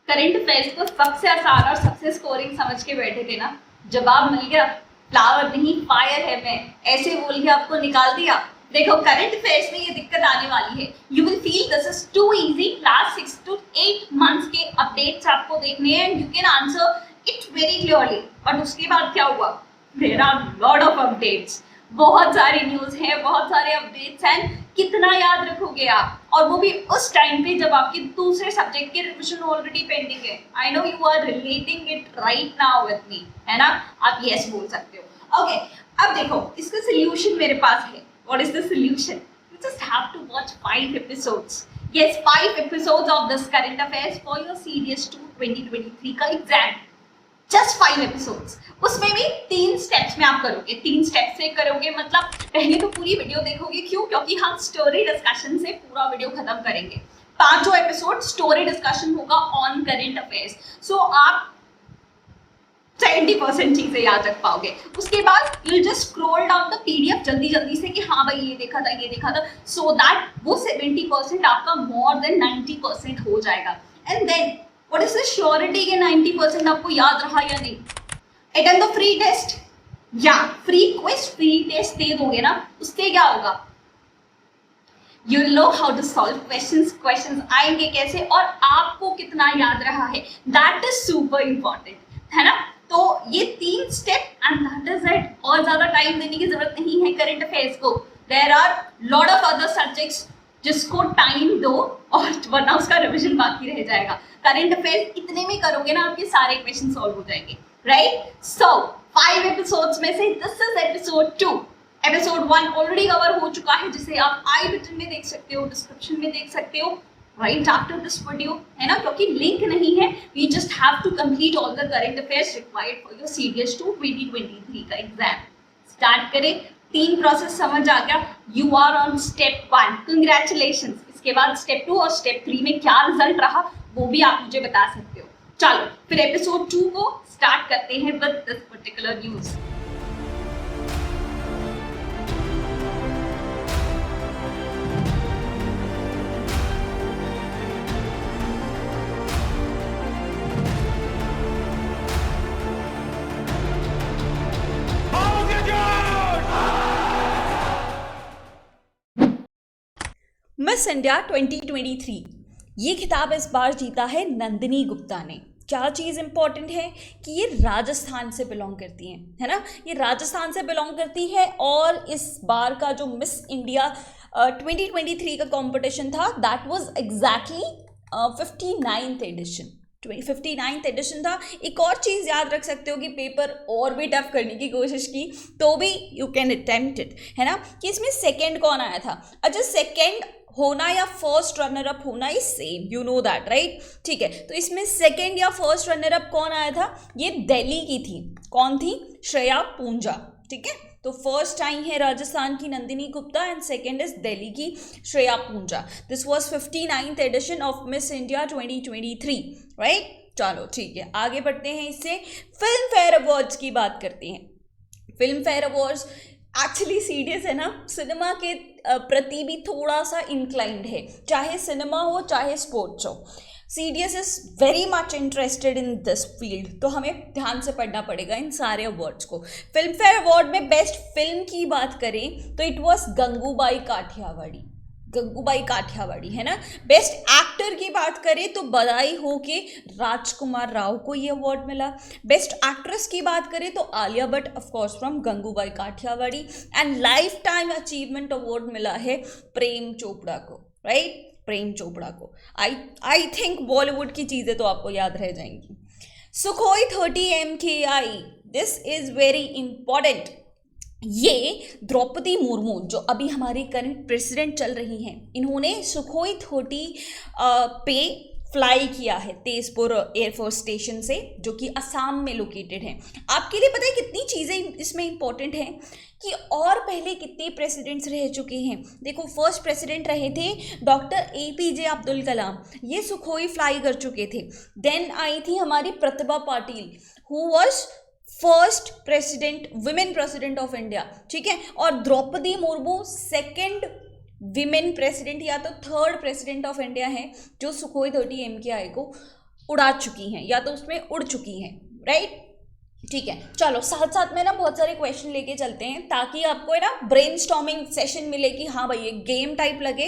Current affairs को सबसे आसान और सबसे स्कोरिंग समझ के बैठे थे ना, जवाब मिल गया। फ्लावर नहीं फायर है मैं, ऐसे बोल के आपको निकाल दिया। देखो करंट अफेयर्स में ये दिक्कत आने वाली है, you will feel this is too easy. Last 6 to 8 months के अपडेट्स आपको देखने हैं and you can answer it very clearly. But उसके बाद क्या हुआ, there are lot of updates, बहुत सारी न्यूज है, बहुत सारे अपडेट्स हैं, कितना याद रखोगे आप, और वो भी उस टाइम पे जब आपके दूसरे सब्जेक्ट के रिविजन ऑलरेडी पेंडिंग है। I know you are relating it right now with me, है ना, आप यस बोल सकते हो। ओके, अब देखो इसका सोल्यूशन मेरे पास है। What is the solution? You just have to watch 5 episodes. Yes, 5 episodes of this current affairs for your CDS2 2023 का एग्जाम। जस्ट 5 एपिसोड्स, उसमें भी 3 स्टेप्स में आप करोगे। 3 स्टेप्स से करोगे मतलब पहले तो पूरी वीडियो देखोगे, क्यों? क्योंकि हम स्टोरी डिस्कशन से पूरा वीडियो खत्म करेंगे। 5 एपिसोड स्टोरी डिस्कशन होगा ऑन करंट अफेयर्स, सो आप 70% चीजें याद रख पाओगे। उसके बाद you just scroll down the PDF जल्दी जल्दी से कि हाँ भाई ये देखा था, ये देखा था, सो दैट वो 70% आपका मोर देन 90% हो जाएगा। And then what is the surety के 90% आपको याद रहा या नहीं? अटेंड द फ्री टेस्ट या फ्री क्विज, फ्री टेस्ट दे दोगे ना, उससे क्या होगा? You know how to solve questions आएंगे कैसे और आपको कितना याद रहा है, दैट इज सुपर इंपॉर्टेंट, है ना। तो ये 3 step and that is it. और ज्यादा टाइम देने की जरूरत नहीं है करंट अफेयर्स को। There are lot of other subjects जिसको टाइम दो और वरना उसका रिविजन बाकी रह जाएगा। करंट अफेयर्स इतने में करोगे ना, आपके सारे क्वेश्चन सॉल्व हो जाएंगे, राइट। सो 5 एपिसोड्स में से this is episode 2। Episode 1 already cover हो चुका है, जिसे आप आई बटन में देख सकते हो, डिस्क्रिप्शन में देख सकते हो, right after this video, है ना, क्योंकि लिंक नहीं है। we just have to complete all the current affairs required for your CDS2 2023 का एग्जाम। स्टार्ट करें, 3 प्रोसेस समझ आ गया, you are on step 1, congratulations। इसके बाद step 2 और step 3 में क्या रिजल्ट रहा वो भी आप मुझे बता सकते हो। चलो फिर एपिसोड 2 को स्टार्ट करते हैं with this particular news. Miss India 2023 ये खिताब इस बार जीता है नंदिनी गुप्ता ने। क्या चीज़ इंपॉर्टेंट है कि ये राजस्थान से बिलोंग करती हैं, है ना, ये राजस्थान से बिलोंग करती है। और इस बार का जो मिस इंडिया 2023 का कंपटीशन था that was exactly 59th edition. 59th edition था। एक और चीज़ याद रख सकते हो कि पेपर और भी टफ करने की कोशिश की तो भी यू कैन अटेम्प्ट इट, है ना, कि इसमें सेकेंड कौन आया था। अच्छा, सेकेंड होना या फर्स्ट रनर अप होना is same, you know that, right. ठीक है, तो इसमें सेकेंड या फर्स्ट रनर अप कौन आया था? ये दिल्ली की थी। कौन थी? श्रेया पूंजा। ठीक है, तो फर्स्ट आई है राजस्थान की Nandini Gupta and second is Delhi की Shreya Poonja. This was 59th edition of Miss India 2023, right. चलो ठीक है, आगे बढ़ते हैं, इससे फिल्म फेयर अवार्ड्स की बात करते हैं। Film fair awards actually serious है ना, सिनेमा के प्रति भी थोड़ा सा इंक्लाइंड है, चाहे सिनेमा हो चाहे स्पोर्ट्स हो। CDS is very much interested in this field, तो हमें ध्यान से पढ़ना पड़ेगा इन सारे अवार्ड्स को। फिल्म फेयर अवार्ड में बेस्ट फिल्म की बात करें तो इट वॉज गंगूबाई काठियावाड़ी। गंगूबाई काठियावाड़ी, है ना। बेस्ट एक्टर की बात करें तो बधाई हो के राजकुमार राव को ये अवार्ड मिला। बेस्ट एक्ट्रेस की बात करें तो Alia Bhatt of course from Gangubai Kathiawadi. And life time achievement award मिला है प्रेम चोपड़ा को, राइट, प्रेम चोपड़ा को। आई थिंक बॉलीवुड की चीज़ें तो आपको याद रह जाएंगी। Sukhoi 30 MKI, this is very important. ये द्रौपदी मुर्मू जो अभी हमारी करंट प्रेसिडेंट चल रही हैं, इन्होंने सुखोई 30 पे फ्लाई किया है तेजपुर एयरफोर्स स्टेशन से, जो कि असम में लोकेटेड है। आपके लिए पता है कितनी चीज़ें इसमें इंपॉर्टेंट हैं कि और पहले कितने प्रेसिडेंट्स रह चुके हैं। देखो, फर्स्ट प्रेसिडेंट रहे थे डॉक्टर APJ अब्दुल कलाम, ये सुखोई फ्लाई कर चुके थे। देन आई थी हमारी Pratibha Patil who was first president, women president of India, ठीक है। और Draupadi Murmu second women president या तो थर्ड प्रेसिडेंट ऑफ इंडिया है जो सुखोई 30 MKI को उड़ा चुकी हैं या तो उसमें उड़ चुकी हैं, राइट। ठीक है, चलो साथ साथ में ना बहुत सारे क्वेश्चन लेके चलते हैं ताकि आपको है ना ब्रेनस्टॉर्मिंग सेशन मिले कि हाँ भाई ये गेम टाइप लगे।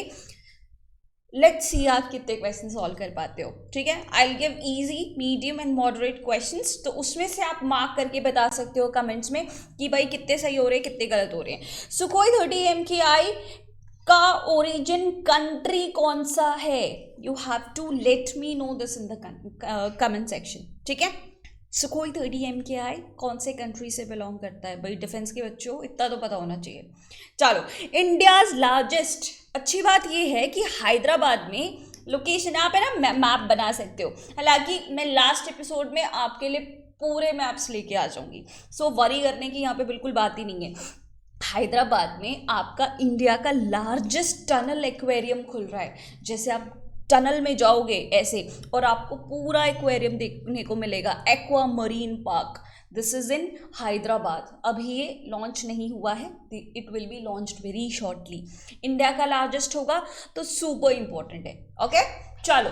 लेट्स सी आप कितने क्वेश्चन सॉल्व कर पाते हो। ठीक है, I will give easy, medium and moderate questions, तो उसमें से आप मार्क करके बता सकते हो कमेंट्स में कि भाई कितने सही हो रहे हैं कितने गलत हो रहे हैं। सुखोई 30 MKI का ओरिजिन कंट्री कौन सा है? You have to let me know this in the comment section. ठीक है, सुखोई 30 MKI कौन से कंट्री से बिलोंग करता है? भाई डिफेंस के बच्चों इतना तो पता होना चाहिए। चलो, इंडियाज लार्जेस्ट, अच्छी बात ये है कि हैदराबाद में लोकेशन, आप है ना मैप बना सकते हो। हालांकि मैं लास्ट एपिसोड में आपके लिए पूरे मैप्स लेके आ जाऊंगी, सो वरी करने की यहाँ पे बिल्कुल बात ही नहीं है। हैदराबाद में आपका इंडिया का लार्जेस्ट टनल एक्वेरियम खुल रहा है। जैसे आप टनल में जाओगे ऐसे और आपको पूरा एक्वेरियम देखने को मिलेगा, aqua marine park. This is इन हैदराबाद। अभी ये लॉन्च नहीं हुआ है, it will be launched very shortly. India का लार्जेस्ट होगा तो सुपर इंपॉर्टेंट है। ओके, चलो,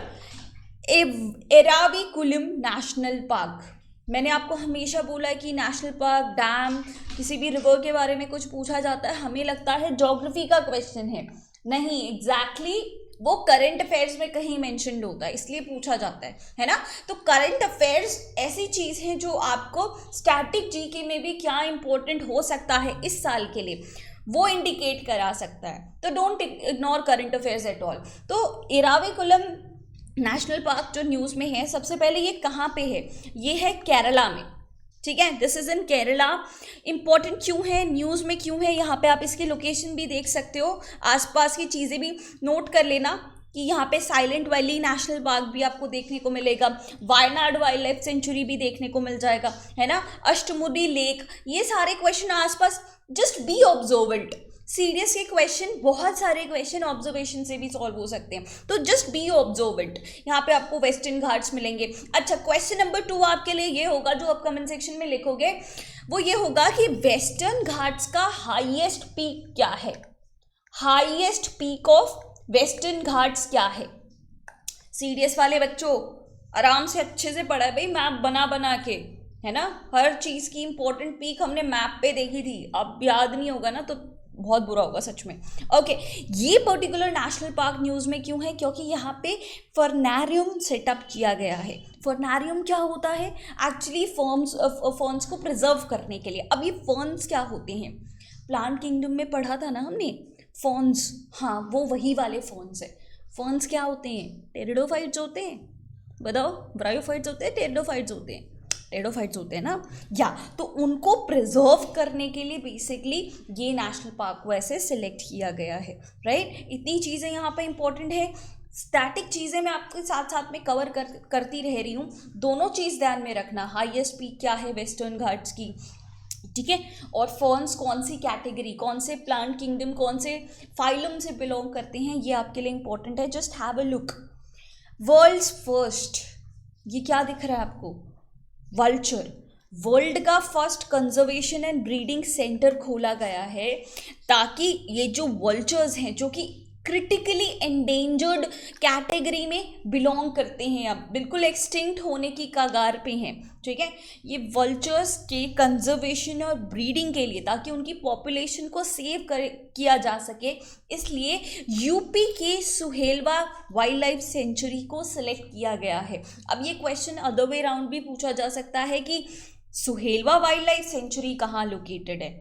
एराविकुलम नेशनल पार्क, मैंने आपको हमेशा बोला है कि नेशनल पार्क, डैम, किसी भी रिवर के बारे में कुछ पूछा जाता है हमें लगता है ज्योग्राफी का क्वेश्चन है। नहीं, एग्जैक्टली वो करंट अफेयर्स में कहीं मेंशन्ड होता है इसलिए पूछा जाता है ना। तो करंट अफेयर्स ऐसी चीज़ है जो आपको स्टैटिक जीके में भी क्या इंपॉर्टेंट हो सकता है इस साल के लिए वो इंडिकेट करा सकता है। तो don't ignore current affairs at all. तो एराविकुलम नेशनल पार्क जो न्यूज़ में है, सबसे पहले ये कहाँ पे है? ये है केरला में। ठीक है, this is in Kerala. Important क्यों है, न्यूज़ में क्यों है, यहाँ पे आप इसकी लोकेशन भी देख सकते हो, आसपास की चीज़ें भी नोट कर लेना कि यहाँ पे साइलेंट वैली नेशनल पार्क भी आपको देखने को मिलेगा, वायनाड वाइल्ड लाइफ सेंचुरी भी देखने को मिल जाएगा, है ना, अष्टमुडी लेक। ये सारे क्वेश्चन आसपास, जस्ट बी ऑब्जर्वेंट। सीरियस के क्वेश्चन, बहुत सारे क्वेश्चन ऑब्जर्वेशन से भी सॉल्व हो सकते हैं, तो जस्ट बी ऑब्जर्वेंट। यहाँ पे आपको वेस्टर्न घाट्स मिलेंगे। अच्छा, क्वेश्चन नंबर 2 आपके लिए ये होगा, जो आप कमेंट सेक्शन में लिखोगे वो ये होगा कि वेस्टर्न घाट्स का हाईएस्ट पीक क्या है? Highest peak of western Ghats क्या है? सीरियस वाले बच्चों आराम से अच्छे से पढ़ा है भाई, मैप बना बना के, है ना। हर चीज़ की इंपॉर्टेंट पीक हमने मैप पे देखी थी, अब याद नहीं होगा ना तो बहुत बुरा होगा सच में। ओके, ये पर्टिकुलर नेशनल पार्क न्यूज़ में क्यों है? क्योंकि यहाँ पे फर्नारियम सेटअप किया गया है। फर्नारियम क्या होता है? एक्चुअली फर्न्स को प्रिजर्व करने के लिए। अब ये फर्न्स क्या होते हैं? प्लांट किंगडम में पढ़ा था ना हमने, फर्न्स, हाँ वो वही वाले फर्न्स है। फर्न्स क्या होते हैं? टेरिडोफाइट्स होते हैं। बताओ, ब्रायोफाइट्स होते हैं, टेरिडोफाइट्स होते हैं? टेरिडोफाइट्स होते हैं ना, या तो उनको प्रिजर्व करने के लिए बेसिकली ये नेशनल पार्क को ऐसे सिलेक्ट किया गया है, राइट। इतनी चीज़ें यहाँ पे इंपॉर्टेंट है। स्टैटिक चीज़ें मैं आपके साथ साथ में कवर करती रह रही हूँ, दोनों चीज़ ध्यान में रखना। हाईएस्ट पीक क्या है वेस्टर्न घाट्स की, ठीक है, और फर्न्स कौन सी कैटेगरी, कौन से प्लांट किंगडम, कौन से फाइलम से बिलोंग करते हैं, ये आपके लिए इंपॉर्टेंट है। Just have a look. World's first, ये क्या दिख रहा है आपको? वल्चर। वर्ल्ड का first conservation and breeding centre खोला गया है ताकि ये जो वल्चर्स हैं, जो कि क्रिटिकली एंडेंजर्ड कैटेगरी में बिलोंग करते हैं, अब बिल्कुल एक्सटिंक्ट होने की कगार पे हैं, ठीक है, ये वल्चर्स के कंजर्वेशन और ब्रीडिंग के लिए, ताकि उनकी पॉपुलेशन को सेव किया जा सके, इसलिए यूपी के सुहेलवा वाइल्ड लाइफ सेंचुरी को सिलेक्ट किया गया है। अब ये क्वेश्चन अदर वे राउंड भी पूछा जा सकता है कि सुहेलवा वाइल्ड लाइफ सेंचुरी कहाँ लोकेटेड है।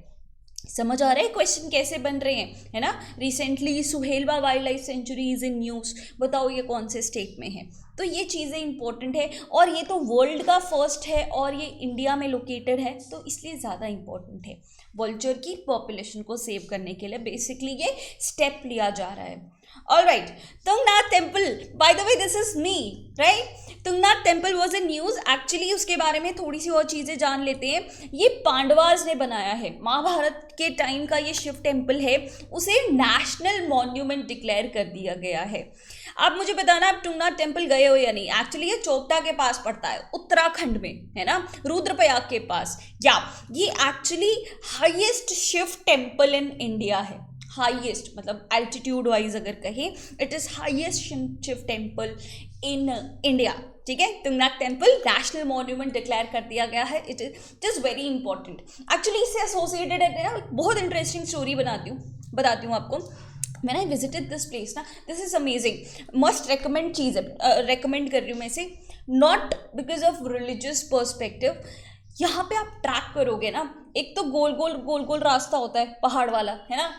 समझ आ रहा है क्वेश्चन कैसे बन रहे हैं, है ना। Recently Suhelwa wild life sanctuary is in news, बताओ ये कौन से स्टेट में है। तो ये चीज़ें इंपॉर्टेंट है, और ये तो वर्ल्ड का फर्स्ट है और ये इंडिया में लोकेटेड है, तो इसलिए ज़्यादा इंपॉर्टेंट है। वल्चर की पॉपुलेशन को सेव करने के लिए बेसिकली ये स्टेप लिया जा रहा है। Alright, Tungnath temple, by the way this is me, right? Tungnath temple was in news. Actually उसके बारे में थोड़ी सी और चीज़ें जान लेते हैं। ये पांडवास ने बनाया है, महाभारत के टाइम का ये शिव टेम्पल है, उसे नेशनल मॉन्यूमेंट डिक्लेयर कर दिया गया है। आप मुझे बताना आप तुंगनाथ टेम्पल गए हो या नहीं। एक्चुअली ये चोपता के पास पड़ता है, उत्तराखंड में, है ना, रुद्रप्रयाग के पास। या ये actually highest Shiv temple in India है। हाईएस्ट मतलब एल्टीट्यूड वाइज अगर कहें, it is highest Shiv temple in India, ठीक है, Tungnath temple national monument declare कर दिया गया है. It is very important. Actually इससे एसोसिएटेड है ना, बहुत इंटरेस्टिंग स्टोरी बताती हूँ आपको. मैंने विजिटेड दिस प्लेस ना, this is amazing, must recommend चीज़ है, रिकमेंड कर रही हूँ मैं इसे, not because of religious perspective. यहाँ पे आप ट्रैक करोगे ना, एक तो गोल गोल रास्ता होता है पहाड़ वाला, है ना,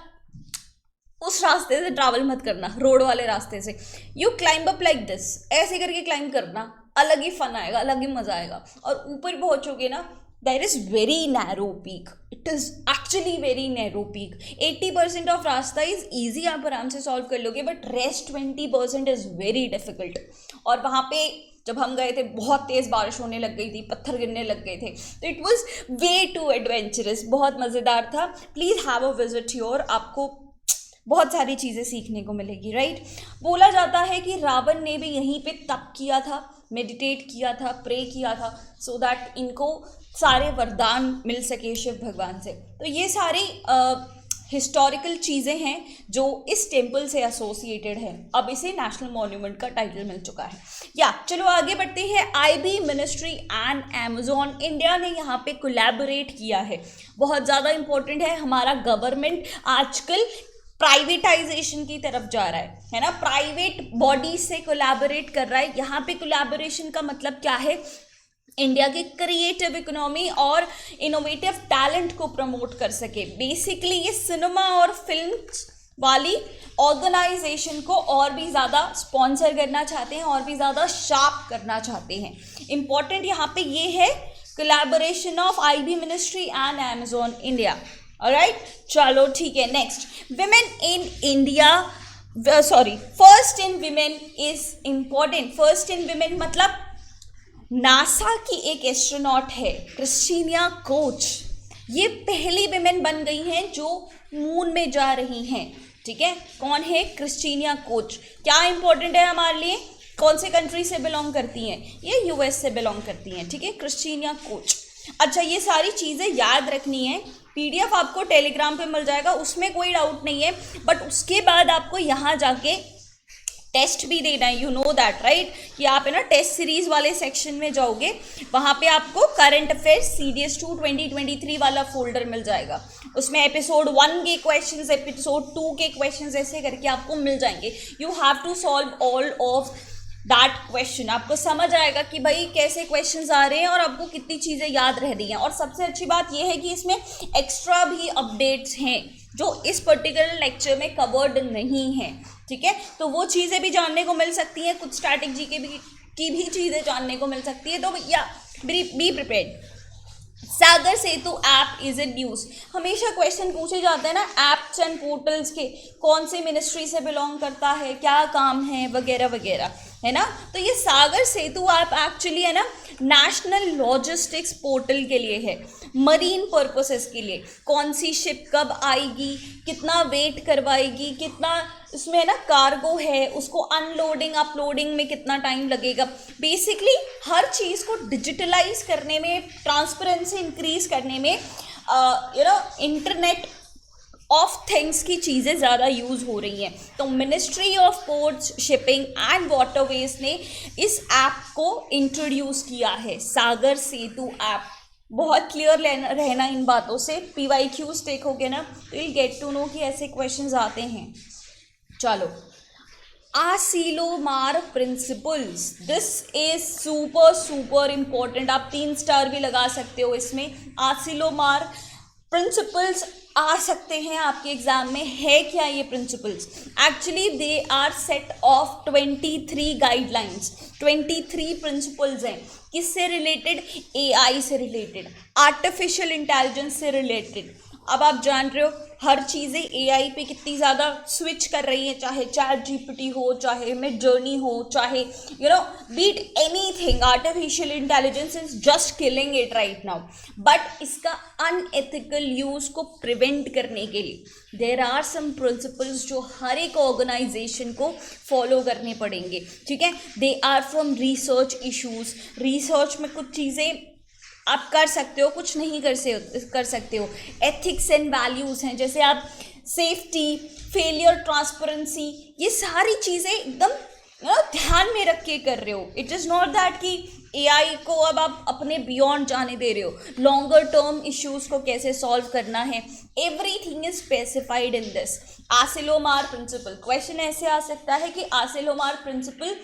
उस रास्ते से ट्रैवल मत करना, रोड वाले रास्ते से. You climb up like this, ऐसे करके क्लाइंब करना, अलग ही फन आएगा, अलग ही मजा आएगा. और ऊपर पहुंचोगे ना, there is very narrow peak, it is actually very narrow peak. 80% of रास्ता इज ईजी, आप आराम से सॉल्व कर लोगे, but rest 20% is very difficult. और वहाँ पे जब हम गए थे बहुत तेज़ बारिश होने लग गई थी, पत्थर गिरने लग गए थे, तो it was way too adventurous, बहुत मज़ेदार था. Please have a visit here, आपको बहुत सारी चीज़ें सीखने को मिलेगी, राइट. बोला जाता है कि रावण ने भी यहीं पे तप किया था, मेडिटेट किया था, प्रे किया था, सो दैट इनको सारे वरदान मिल सके शिव भगवान से. तो ये सारी हिस्टोरिकल चीज़ें हैं जो इस टेम्पल से एसोसिएटेड है. अब इसे नेशनल मॉन्यूमेंट का टाइटल मिल चुका है. चलो आगे बढ़ते हैं. IB ministry and Amazon India ने यहाँ पे कोलैबोरेट किया है. बहुत ज़्यादा इंपॉर्टेंट है. हमारा गवर्नमेंट आजकल प्राइवेटाइजेशन की तरफ जा रहा है ना, प्राइवेट बॉडी से कोलैबोरेट कर रहा है. यहाँ पे कोलैबोरेशन का मतलब क्या है, इंडिया के क्रिएटिव इकोनॉमी और इनोवेटिव टैलेंट को प्रमोट कर सके. बेसिकली ये सिनेमा और फिल्म वाली ऑर्गेनाइजेशन को और भी ज़्यादा स्पॉन्सर करना चाहते हैं, और भी ज़्यादा शार्प करना चाहते हैं. इंपॉर्टेंट यहाँ पे ये है collaboration of IB ministry and Amazon India. Alright, चलो ठीक है. Next, women in India, first in women is important. First in women मतलब नासा की एक एस्ट्रोनॉट है क्रिस्टीना कोच. ये पहली विमेन बन गई हैं जो मून में जा रही हैं. ठीक है, कौन है? Christina Koch. क्या इंपॉर्टेंट है हमारे लिए, कौन से कंट्री से बिलोंग करती हैं? ये यूएस से बिलोंग करती हैं. ठीक है, क्रिस्टीना कोच. अच्छा, ये सारी चीज़ें याद रखनी है. पीडीएफ आपको टेलीग्राम पे मिल जाएगा, उसमें कोई डाउट नहीं है. बट उसके बाद आपको यहाँ जाके टेस्ट भी देना है, यू नो दैट राइट, कि आप है ना टेस्ट सीरीज वाले सेक्शन में जाओगे, वहाँ पे आपको करंट अफेयर्स CDS2 2023 वाला फोल्डर मिल जाएगा. उसमें एपिसोड 1 के क्वेश्चंस, एपिसोड 2 के क्वेश्चंस ऐसे करके आपको मिल जाएंगे. You have to solve all of that question. आपको समझ आएगा कि भाई कैसे क्वेश्चंस आ रहे हैं और आपको कितनी चीज़ें याद रह रही हैं. और सबसे अच्छी बात यह है कि इसमें एक्स्ट्रा भी अपडेट्स हैं जो इस पर्टिकुलर लेक्चर में कवर्ड नहीं है. ठीक है, तो वो चीज़ें भी जानने को मिल सकती हैं, कुछ स्ट्रैटेजी की भी चीज़ें जानने को मिल सकती है. तो या be prepared. Sagar Setu app is in use. हमेशा क्वेश्चन पूछे जाते हैं ना ऐप्स एंड पोर्टल्स के, कौन सी मिनिस्ट्री से बिलोंग करता है, क्या काम है, वगैरह वगैरह, है ना. तो ये सागर सेतु ऐप एक्चुअली है ना नेशनल लॉजिस्टिक्स पोर्टल के लिए है, मरीन पर्पसेस के लिए. कौन सी शिप कब आएगी, कितना वेट करवाएगी, कितना उसमें है ना कार्गो है, उसको अनलोडिंग अपलोडिंग में कितना टाइम लगेगा. बेसिकली हर चीज़ को डिजिटलाइज करने में, ट्रांसपेरेंसी इंक्रीज करने में, इंटरनेट ऑफ थिंग्स की चीज़ें ज़्यादा यूज़ हो रही हैं. तो ministry of ports, shipping and waterways ने इस ऐप को इंट्रोड्यूस किया है, सागर सेतु ऐप. बहुत क्लियर रहना इन बातों से. PYQs देखोगे ना तो यू गेट टू नो कि ऐसे क्वेश्चंस आते हैं. चलो, Asilomar principles, this is super important. आप 3 स्टार भी लगा सकते हो इसमें. आसिलोमार प्रिंसिपल्स आ सकते हैं आपके एग्जाम में. है क्या ये principles? Actually they are set of 23 guidelines, 23 principles हैं. किससे रिलेटेड? AI से रिलेटेड, आर्टिफिशियल इंटेलिजेंस से रिलेटेड. अब आप जान रहे हो हर चीज़ें AI पे कितनी ज़्यादा स्विच कर रही हैं, चाहे ChatGPT हो, चाहे मिडजर्नी हो, चाहे beat anything. Artificial intelligence is just killing it right now. But इसका अनएथिकल यूज़ को प्रिवेंट करने के लिए देर आर सम प्रिंसिपल्स जो हर एक ऑर्गेनाइजेशन को फॉलो करने पड़ेंगे. ठीक है, they are from research issues. Research में कुछ चीज़ें आप कर सकते हो, कुछ नहीं कर सकते हो. एथिक्स एंड वैल्यूज़ हैं, जैसे आप सेफ्टी, फेलियर, ट्रांसपेरेंसी, ये सारी चीज़ें एकदम ध्यान में रख के कर रहे हो. इट इज़ नॉट दैट कि AI को अब आप अपने बियॉन्ड जाने दे रहे हो. लॉन्गर टर्म इश्यूज को कैसे सॉल्व करना है, everything is specified in this. Asilomar principle, question ऐसे आ सकता है कि आसिलोमार प्रिंसिपल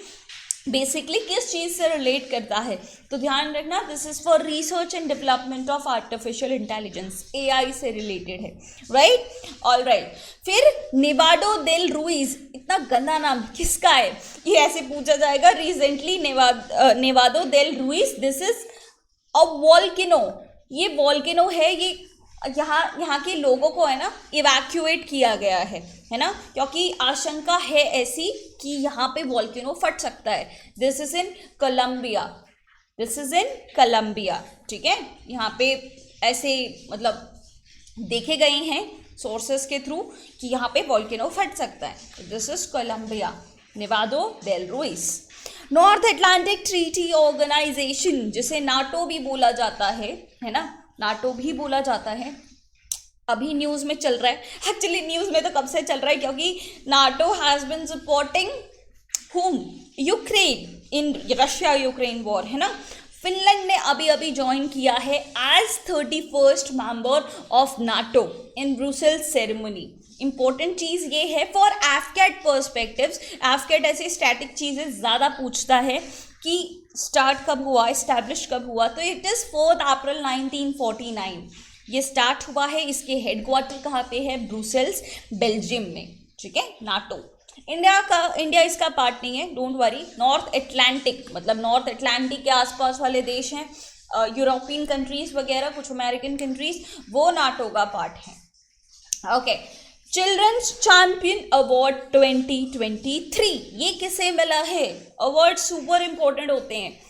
बेसिकली किस चीज़ से रिलेट करता है. तो ध्यान रखना, this is for research and development of artificial intelligence, AI से रिलेटेड है. Right, all right. फिर नेवाडो डेल रुइज, इतना गंदा नाम किसका है, ये ऐसे पूछा जाएगा. Recently Nevado del Ruiz, this is a volcano. ये वॉल्केनो है, ये यहाँ के लोगों को है ना इवैक्यूएट किया गया है ना, क्योंकि आशंका है ऐसी कि यहाँ पे वॉल्केनो फट सकता है. This is in Colombia, this is in Colombia. ठीक है, यहाँ पे ऐसे मतलब देखे गए हैं सोर्सेस के थ्रू कि यहाँ पे वॉल्केनो फट सकता है. This is Colombia, Nevado del Ruiz. North Atlantic Treaty Organization, जिसे नाटो भी बोला जाता है ना, नाटो भी बोला जाता है. अभी न्यूज़ में चल रहा है, एक्चुअली न्यूज़ में तो कब से चल रहा है, क्योंकि NATO has been supporting whom? Ukraine in Russia Ukraine war, है ना. फिनलैंड ने अभी अभी ज्वाइन किया है as 31st member of NATO in Brussels ceremony. Important चीज़ ये है फॉर एफकेट पर्सपेक्टिव्स. एफकेट ऐसी स्टैटिक चीज़ें ज़्यादा पूछता है कि स्टार्ट कब हुआ, इस्टेब्लिश कब हुआ. तो इट इज़ 4 अप्रैल 1949 ये स्टार्ट हुआ है. इसके हेडक्वार्टर कहाँ पे है, ब्रुसेल्स, बेल्जियम में. ठीक है, नाटो. इंडिया इसका पार्ट नहीं है, डोंट वरी. नॉर्थ अटलांटिक मतलब नॉर्थ अटलांटिक के आसपास वाले देश हैं, यूरोपियन कंट्रीज वगैरह, कुछ अमेरिकन कंट्रीज, वो नाटो का पार्ट है. ओके, चिल्ड्रंस चैंपियन अवार्ड 2023, ये किसे मिला है. अवार्ड सुपर इंपॉर्टेंट होते हैं.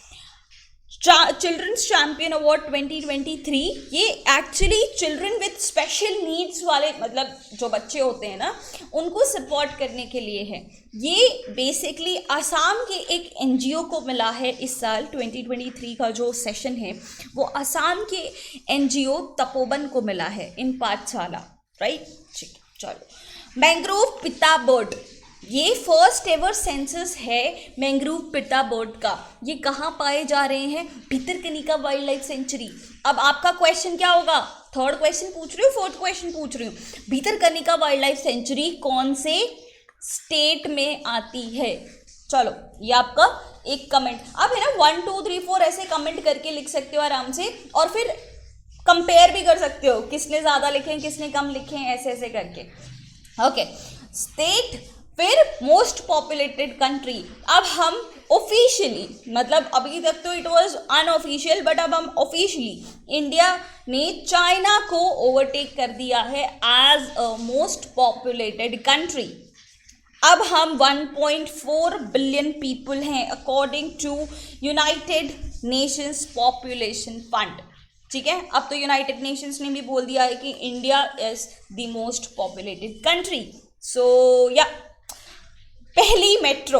चिल्ड्रंस चैंपियन अवार्ड 2023, ये actually children with special needs वाले, मतलब जो बच्चे होते हैं ना, उनको सपोर्ट करने के लिए है. ये बेसिकली आसाम के एक NGO को मिला है इस साल. 2023 का जो सेशन है वो आसाम के NGO तपोवन को मिला है इन पाठशाला. राइट, ठीक, चलो. मैंग्रोव पिता बर्ड, ये फर्स्ट एवर सेंसस है मैंग्रोव पिता बर्ड का. ये कहाँ पाए जा रहे हैं, भितरकनिका वाइल्ड लाइफ सेंचुरी. अब आपका क्वेश्चन क्या होगा, थर्ड क्वेश्चन पूछ रही हूँ, फोर्थ क्वेश्चन पूछ रही हूँ. भितरकनिका वाइल्ड लाइफ सेंचुरी कौन से स्टेट में आती है. चलो, ये आपका एक कमेंट. आप है ना 1 2 3 4 ऐसे कमेंट करके लिख सकते हो आराम से, और फिर कंपेयर भी कर सकते हो किसने ज़्यादा लिखे हैं किसने कम लिखे हैं, ऐसे ऐसे करके. Okay, state. फिर मोस्ट पॉपुलेटेड कंट्री. अब हम ऑफिशियली, मतलब अभी तक तो इट वाज अनऑफिशियल, बट अब हम ऑफिशियली इंडिया ने चाइना को ओवरटेक कर दिया है as a most populated country. अब हम 1.4 बिलियन पीपल हैं according to United Nations Population Fund. ठीक है, अब तो यूनाइटेड नेशंस ने भी बोल दिया है कि India is the most populated country. So yeah, पहली मेट्रो,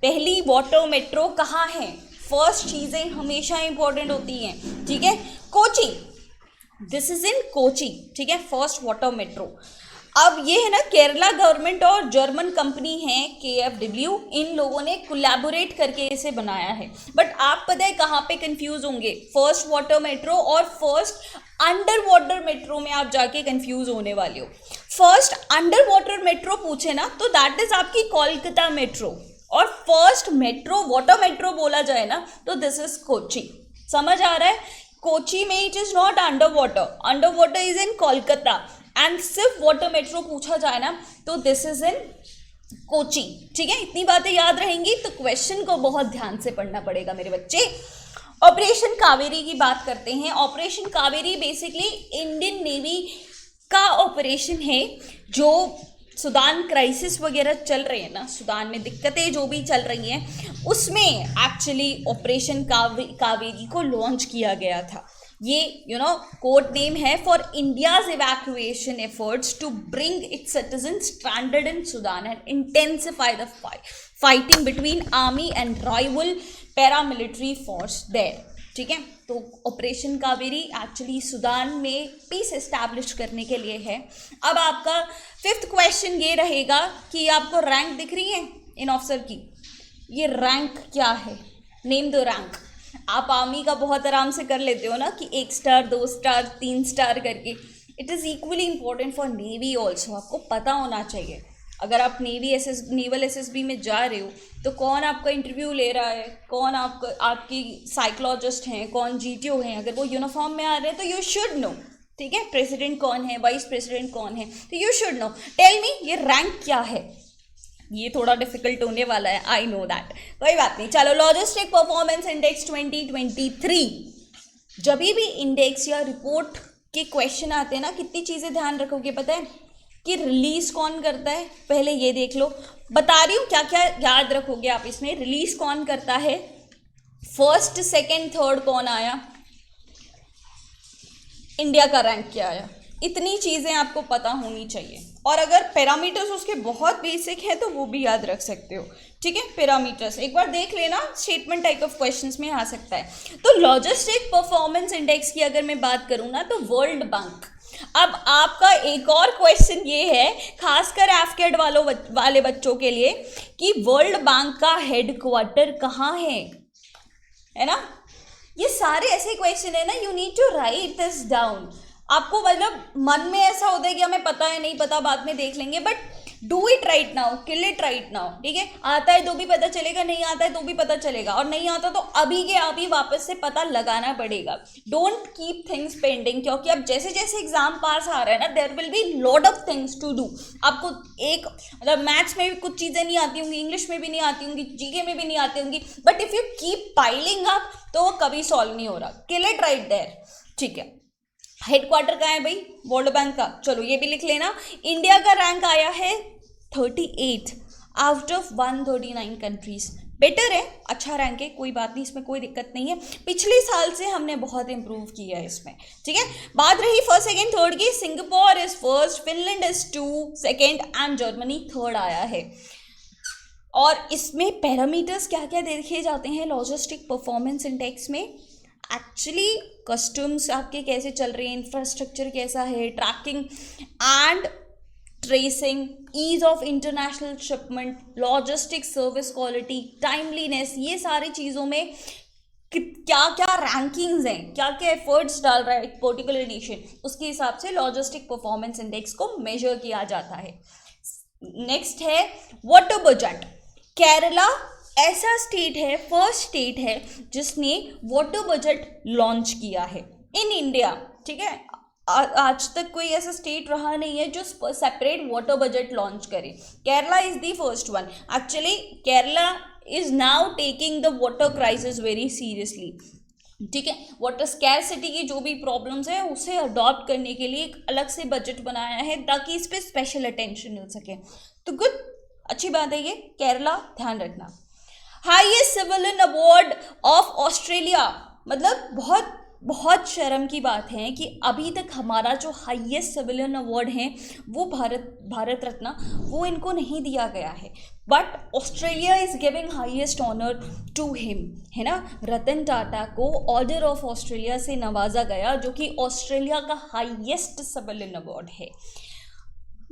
पहली वाटर मेट्रो कहाँ है. फर्स्ट चीज़ें हमेशा इंपॉर्टेंट होती हैं. ठीक है, कोची, दिस इज इन कोची. ठीक है, फर्स्ट वाटर मेट्रो. अब ये है ना, केरला गवर्नमेंट और जर्मन कंपनी है KfW, इन लोगों ने कोलैबोरेट करके इसे बनाया है. बट आप पता है कहाँ पे कंफ्यूज होंगे, फर्स्ट वाटर मेट्रो और फर्स्ट अंडर वाटर मेट्रो में आप जाके कंफ्यूज होने वाले हो. फर्स्ट अंडर वाटर मेट्रो पूछे ना तो दैट इज आपकी कोलकाता मेट्रो, और फर्स्ट मेट्रो वाटर मेट्रो बोला जाए ना तो दिस इज कोची. समझ आ रहा है, कोची में it is not under water is in Kolkata. And सिर्फ वाटर मेट्रो पूछा जाए ना तो दिस इज इन कोची. ठीक है, इतनी बातें याद रहेंगी तो क्वेश्चन को बहुत ध्यान से पढ़ना पड़ेगा मेरे बच्चे. ऑपरेशन कावेरी की बात करते हैं. Operation Kaveri basically Indian navy का ऑपरेशन है. जो सूडान क्राइसिस वगैरह चल रही है ना, सूडान में दिक्कतें जो भी चल रही हैं, उसमें एक्चुअली ऑपरेशन कावेरी को लॉन्च किया गया था. ये कोड नेम है for India's evacuation efforts to bring its citizens stranded in Sudan and intensify the fighting between army and rival paramilitary force there. ठीक है, तो ऑपरेशन कावेरी एक्चुअली सूडान में पीस एस्टैब्लिश करने के लिए है. अब आपका फिफ्थ क्वेश्चन ये रहेगा कि आपको रैंक दिख रही है इन ऑफिसर की. ये रैंक क्या है? Name the rank. आप आर्मी का बहुत आराम से कर लेते हो ना कि 1 स्टार 2 स्टार 3 स्टार करके। It is equally important for navy also. आपको पता होना चाहिए अगर आप नेवल एसएसबी में जा रहे हो तो कौन आपका इंटरव्यू ले रहा है, कौन आपकी साइकोलॉजिस्ट हैं, कौन जीटीओ हैं। अगर वो यूनिफॉर्म में आ रहे हैं तो यू शुड नो, ठीक है। प्रेसिडेंट कौन है, वाइस प्रेसिडेंट कौन है, तो you should know. Tell me ये रैंक क्या है? ये थोड़ा डिफिकल्ट होने वाला है, आई नो दैट, कोई बात नहीं। चलो, लॉजिस्टिक परफॉर्मेंस इंडेक्स 2023। जब भी इंडेक्स या रिपोर्ट के क्वेश्चन आते हैं ना, कितनी चीज़ें ध्यान रखोगे पता है? कि रिलीज़ कौन करता है, पहले ये देख लो। बता रही हूँ क्या क्या याद रखोगे आप इसमें। रिलीज़ कौन करता है, फर्स्ट सेकंड थर्ड कौन आया, इंडिया का रैंक क्या आया, इतनी चीज़ें आपको पता होनी चाहिए। और अगर पैरामीटर्स उसके बहुत बेसिक है तो वो भी याद रख सकते हो, ठीक है। पैरामीटर्स एक बार देख लेना, स्टेटमेंट टाइप ऑफ क्वेश्चंस में आ सकता है। तो लॉजिस्टिक परफॉर्मेंस इंडेक्स की अगर मैं बात करूँ ना तो वर्ल्ड बैंक। अब आपका एक और क्वेश्चन ये है, खासकर एफकेड वाले बच्चों के लिए, कि वर्ल्ड बैंक का हेडक्वार्टर कहाँ है ना। ये सारे ऐसे क्वेश्चन है ना, you need to write this down. आपको मतलब मन में ऐसा होता है कि हमें पता है, नहीं पता बाद में देख लेंगे, but do it right now, kill it right now, ठीक है। आता है तो भी पता चलेगा, नहीं आता है तो भी पता चलेगा, और नहीं आता तो अभी के अभी वापस से पता लगाना पड़ेगा। डोंट कीप थिंग्स पेंडिंग, क्योंकि अब जैसे जैसे एग्जाम पास आ रहा है ना, there will be lot of things to do. आपको एक मतलब मैथ्स में भी कुछ चीज़ें नहीं आती होंगी, इंग्लिश में भी नहीं आती होंगी, जीके में भी नहीं आती होंगी, but if you keep piling up तो वो कभी सॉल्व नहीं हो रहा। किल इट राइट देयर, ठीक है। हेडक्वार्टर कहाँ है भाई? वर्ल्ड बैंक का। चलो ये भी लिख लेना। इंडिया का रैंक आया है 38 आउट ऑफ 139 कंट्रीज। बेटर है, अच्छा रैंक है, कोई बात नहीं, इसमें कोई दिक्कत नहीं है। पिछले साल से हमने बहुत इंप्रूव किया है इसमें, ठीक है। बात रही फर्स्ट सेकंड थर्ड की, Singapore is first, Finland is 2 second and Germany third आया है। और इसमें पैरामीटर्स क्या क्या देखे जाते हैं लॉजिस्टिक परफॉर्मेंस इंडेक्स में? एक्चुअली कस्टम्स आपके कैसे चल रहे हैं, इंफ्रास्ट्रक्चर कैसा है, tracking and tracing, ease of international shipment, logistic service quality, timeliness, ये सारी चीज़ों में क्या क्या रैंकिंग्स हैं, क्या क्या एफर्ट्स डाल रहा है एक पर्टिकुलर नेशन, उसके हिसाब से लॉजिस्टिक परफॉर्मेंस इंडेक्स को मेजर किया जाता है। नेक्स्ट है वाटर बजट। केरला ऐसा स्टेट है, फर्स्ट स्टेट है जिसने वाटर बजट लॉन्च किया है इन इंडिया, ठीक है। आज तक कोई ऐसा स्टेट रहा नहीं है जो सेपरेट वाटर बजट लॉन्च करे। Kerala is the first one. Actually Kerala is now taking the water crisis very seriously, ठीक है। वाटर स्कैरसिटी की जो भी प्रॉब्लम्स है उसे अडॉप्ट करने के लिए एक अलग से बजट बनाया है ताकि इस पर स्पेशल अटेंशन मिल सके। तो गुड, अच्छी बात है ये। केरला ध्यान रखना। Highest civilian award of Australia, मतलब बहुत बहुत शर्म की बात है कि अभी तक हमारा जो हाईएस्ट सिविलियन अवार्ड है वो भारत रत्न, वो इनको नहीं दिया गया है, but Australia is giving highest honour to him, है ना। रतन टाटा को ऑर्डर ऑफ ऑस्ट्रेलिया से नवाजा गया, जो कि ऑस्ट्रेलिया का हाईएस्ट सिविलियन अवार्ड है।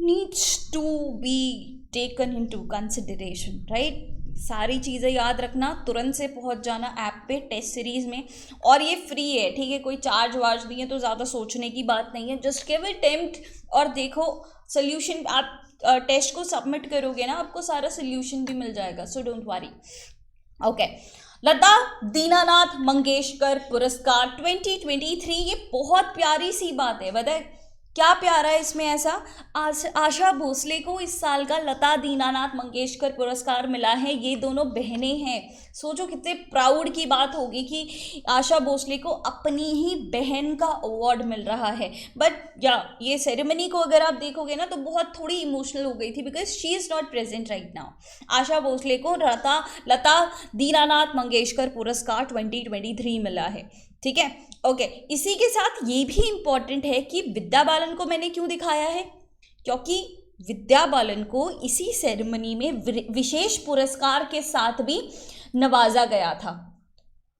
Needs to be taken into consideration, right. सारी चीज़ें याद रखना, तुरंत से पहुंच जाना ऐप पे टेस्ट सीरीज़ में, और ये फ्री है, ठीक है, कोई चार्ज वार्ज नहीं है, तो ज़्यादा सोचने की बात नहीं है। जस्ट गिव इट अटेम्प्ट और देखो सोल्यूशन। आप टेस्ट को सबमिट करोगे ना, आपको सारा सोल्यूशन भी मिल जाएगा, सो डोंट वरी। ओके, लता दीनानाथ मंगेशकर पुरस्कार 2023, ये बहुत प्यारी सी बात है। बताए क्या प्यारा है इसमें ऐसा? आशा भोसले को इस साल का लता दीनानाथ मंगेशकर पुरस्कार मिला है। ये दोनों बहनें हैं। सोचो कितने प्राउड की बात होगी कि आशा भोसले को अपनी ही बहन का अवार्ड मिल रहा है। बट ये सेरेमनी को अगर आप देखोगे ना तो बहुत थोड़ी इमोशनल हो गई थी, because she is not present right now. Asha Bhosle को लता दीनानाथ मंगेशकर पुरस्कार 2023 मिला है, ठीक है। ओके, इसी के साथ ये भी इम्पॉर्टेंट है कि विद्या बालन को मैंने क्यों दिखाया है, क्योंकि विद्या बालन को इसी सेरेमनी में विशेष पुरस्कार के साथ भी नवाजा गया था।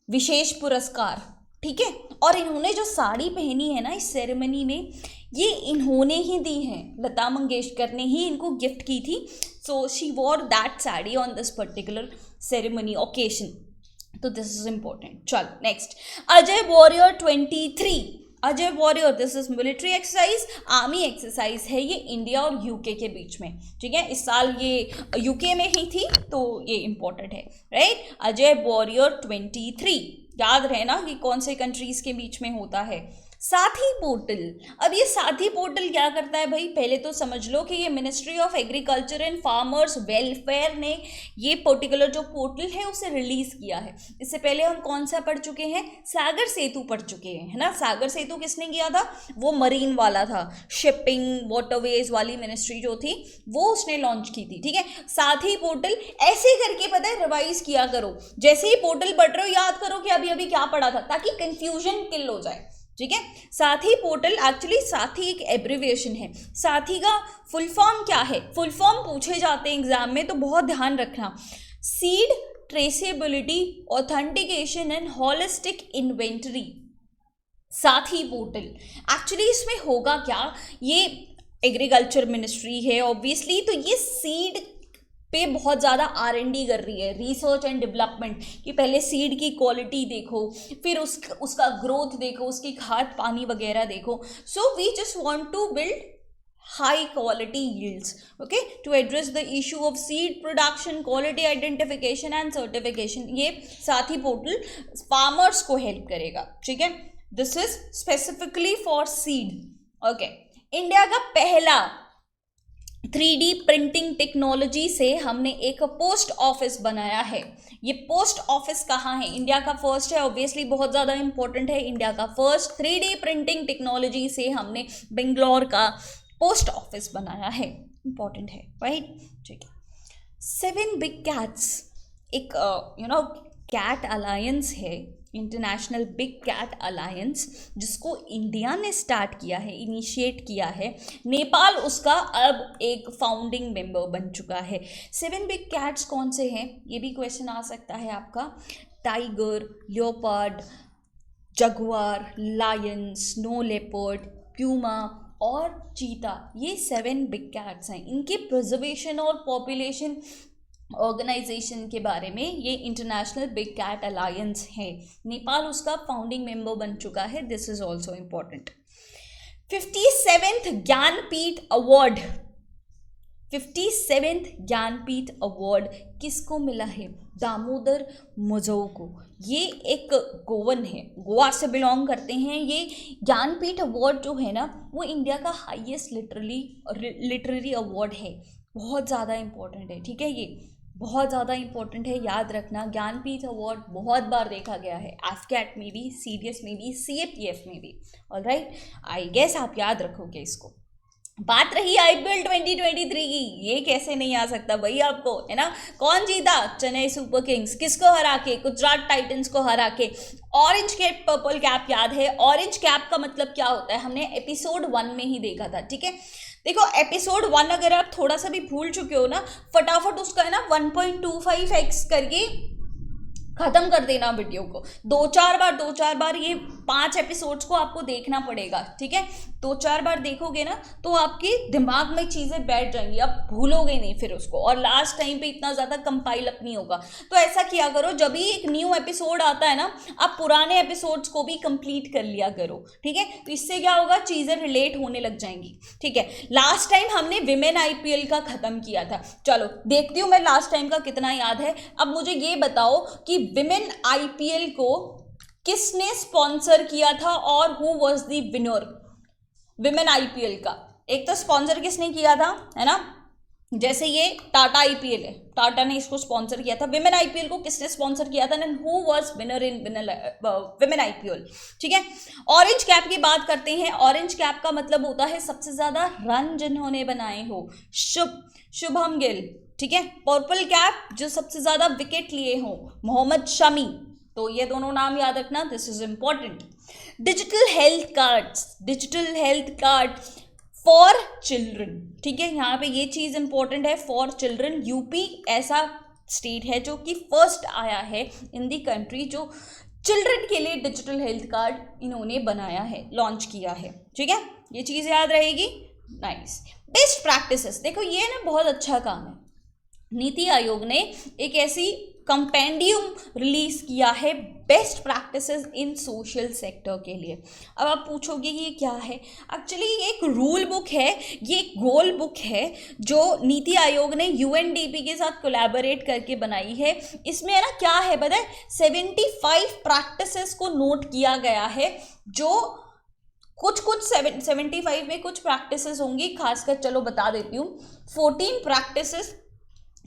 विशेष पुरस्कार ठीक है। और इन्होंने जो साड़ी पहनी है ना इस सेरेमनी में, ये इन्होंने ही दी है, लता मंगेशकर ने ही इनको गिफ्ट की थी। So she war that sari on this particular ceremony occasion. तो दिस इज इम्पोर्टेंट। चल next, Ajay warrior 23। Ajay warrior, this is military exercise, army exercise है ये इंडिया और यूके के बीच में, ठीक है। इस साल ये यूके में ही थी, तो ये इंपॉर्टेंट है, राइट। अजय वॉरियर 23, याद रहे ना कि कौन से कंट्रीज के बीच में होता है। साथी पोर्टल, अब ये साथी पोर्टल क्या करता है भाई, पहले तो समझ लो कि ये ministry of agriculture and farmers welfare ने ये पर्टिकुलर जो पोर्टल है उसे रिलीज किया है। इससे पहले हम कौन सा पढ़ चुके हैं, सागर सेतु पढ़ चुके हैं, है ना। सागर सेतु किसने किया था, वो मरीन वाला था, शिपिंग वाटरवेज वाली मिनिस्ट्री जो थी वो उसने लॉन्च की थी, ठीक है। साथी पोर्टल ऐसे करके पता है रिवाइज किया करो, जैसे ही पोर्टल पढ़ रहे हो याद करो कि अभी अभी क्या पढ़ा था, ताकि कंफ्यूजन किल हो जाए, ठीक है। साथी पोर्टल, एक्चुअली साथी एक एब्रिविएशन है। साथी का फुल फॉर्म क्या है, फुल फॉर्म पूछे जाते हैं एग्जाम में, तो बहुत ध्यान रखना। Seed traceability authentication and holistic inventory, साथी पोर्टल। एक्चुअली इसमें होगा क्या, ये एग्रीकल्चर मिनिस्ट्री है ऑब्वियसली, तो ये सीड पे बहुत ज़्यादा R&D कर रही है, रिसर्च एंड डेवलपमेंट, कि पहले सीड की क्वालिटी देखो, फिर उसका ग्रोथ देखो, उसकी खाद पानी वगैरह देखो। So we just want to build high quality yields, okay, to address the issue of seed production, quality identification and certification। ये साथी पोर्टल फार्मर्स को हेल्प करेगा, ठीक है। This is specifically for seed, okay. India का पहला 3D printing technology से हमने एक पोस्ट ऑफिस बनाया है। ये पोस्ट ऑफिस कहाँ है, इंडिया का फर्स्ट है, ऑब्वियसली बहुत ज़्यादा इंपॉर्टेंट है। इंडिया का फर्स्ट 3D प्रिंटिंग टेक्नोलॉजी से हमने बेंगलोर का पोस्ट ऑफिस बनाया है, इंपॉर्टेंट है, राइट, ठीक है। 7 बिग कैट्स, एक कैट अलायंस है, इंटरनेशनल बिग कैट अलायंस, जिसको इंडिया ने स्टार्ट किया है, इनिशिएट किया है। नेपाल उसका अब एक फाउंडिंग मेंबर बन चुका है। 7 बिग कैट्स कौन से हैं, ये भी क्वेश्चन आ सकता है आपका। Tiger, leopard, jaguar, lion, snow leopard, puma और चीता, ये 7 बिग कैट्स हैं। इनके प्रिजर्वेशन और पॉपुलेशन ऑर्गेनाइजेशन के बारे में ये इंटरनेशनल बिग कैट अलायंस है। नेपाल उसका फाउंडिंग मेंबर बन चुका है। This is also important. 57th Jnanpith award, 57th Jnanpith award किसको मिला है, दामोदर मौजो को। ये एक गोवन है, गोवा से बिलोंग करते हैं। ये ज्ञानपीठ अवार्ड जो है ना, वो इंडिया का हाईएस्ट लिटरेरी अवार्ड है, बहुत ज़्यादा इंपॉर्टेंट है, ठीक है। ये बहुत ज़्यादा इंपॉर्टेंट है, याद रखना। ज्ञानपीठ अवार्ड बहुत बार देखा गया है, एफकैट में भी, सीडीएस में भी, सीएपीएफ में भी, ऑलराइट। आई गेस आप याद रखोगे इसको। बात रही IPL 2023 की, ये कैसे नहीं आ सकता भाई आपको, है ना। कौन जीता, चेन्नई सुपर किंग्स, किसको हरा के, गुजरात टाइटंस को हरा के। ऑरेंज कैप पर्पल कैप याद है, ऑरेंज कैप का मतलब क्या होता है, हमने एपिसोड 1 में ही देखा था, ठीक है। देखो एपिसोड 1 अगर आप थोड़ा सा भी भूल चुके हो ना, फटाफट उसका है ना 1.25x करके खत्म कर देना वीडियो को। 2-4 बार ये 5 एपिसोड्स को आपको देखना पड़ेगा, ठीक है। 2-4 बार देखोगे ना तो आपके दिमाग में चीज़ें बैठ जाएंगी, आप भूलोगे नहीं फिर उसको, और लास्ट टाइम पे इतना ज़्यादा कंपाइल अप नहीं होगा। तो ऐसा किया करो, जब भी एक न्यू एपिसोड आता है ना, आप पुराने एपिसोड्स को भी कंप्लीट कर लिया करो, ठीक है। तो इससे क्या होगा, चीज़ें रिलेट होने लग जाएंगी, ठीक है। लास्ट टाइम हमने विमेन IPL का ख़त्म किया था। चलो देखती हूँ मैं लास्ट टाइम का कितना याद है। अब मुझे ये बताओ कि विमेन IPL को किसने स्पॉन्सर किया था और who was the winner women IPL का। एक तो स्पॉन्सर किसने किया था, है ना, जैसे ये टाटा IPL है, टाटा ने इसको स्पॉन्सर किया था। विमेन IPL को किसने स्पॉन्सर किया था, and who was winner in women IPL, ठीक है। ऑरेंज कैप की बात करते हैं। ऑरेंज कैप का मतलब होता है सबसे ज्यादा रन जिन्होंने बनाए हो, शुभम गिल, ठीक है। पर्पल कैप जो सबसे ज्यादा विकेट लिए हो, मोहम्मद शमी। तो ये दोनों नाम याद रखना, this is important. Digital health card for children, ठीक है। यहाँ पे ये चीज़ इंपॉर्टेंट है, फॉर चिल्ड्रन। यूपी ऐसा स्टेट है जो कि फर्स्ट आया है इन दी कंट्री जो चिल्ड्रन के लिए डिजिटल हेल्थ कार्ड इन्होंने बनाया है, लॉन्च किया है, ठीक है, ये चीज़ याद रहेगी। नाइस। बेस्ट प्रैक्टिसेस, देखो ये ना बहुत अच्छा काम है। नीति आयोग ने एक ऐसी कंपेंडियम रिलीज किया है बेस्ट प्रैक्टिसेस इन सोशल सेक्टर के लिए। अब आप पूछोगे कि ये क्या है? एक्चुअली ये एक रूल बुक है, ये एक गोल बुक है जो नीति आयोग ने यूएनडीपी के साथ कोलैबोरेट करके बनाई है। इसमें है ना क्या है पता है, 75 प्रैक्टिसेस को नोट किया गया है, जो कुछ 75 में कुछ प्रैक्टिसेस होंगी खासकर, चलो बता देती हूँ। 14 प्रैक्टिसेस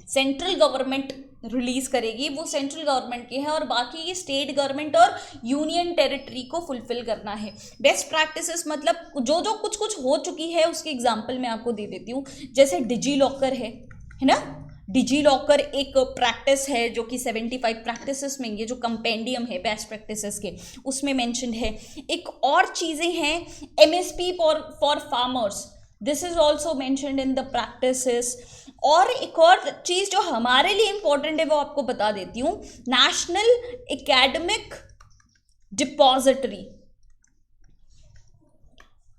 सेंट्रल गवर्नमेंट रिलीज करेगी, वो सेंट्रल गवर्नमेंट की है, और बाकी ये स्टेट गवर्नमेंट और यूनियन टेरिटरी को फुलफिल करना है। बेस्ट प्रैक्टिसेस मतलब जो जो कुछ कुछ हो चुकी है उसके एग्जांपल मैं आपको दे देती हूँ। जैसे डिजी लॉकर है ना, डिजी लॉकर एक प्रैक्टिस है जो कि 75 प्रैक्टिसेस में, ये जो कंपेंडियम है बेस्ट प्रैक्टिसेस के, उसमें मेंशन्ड है। एक और चीज़ें हैं, MSP for farmers, this is also mentioned in the practices. और एक और चीज़ जो हमारे लिए इंपॉर्टेंट है वो आपको बता देती हूँ, नेशनल एकेडमिक डिपॉजिटरी,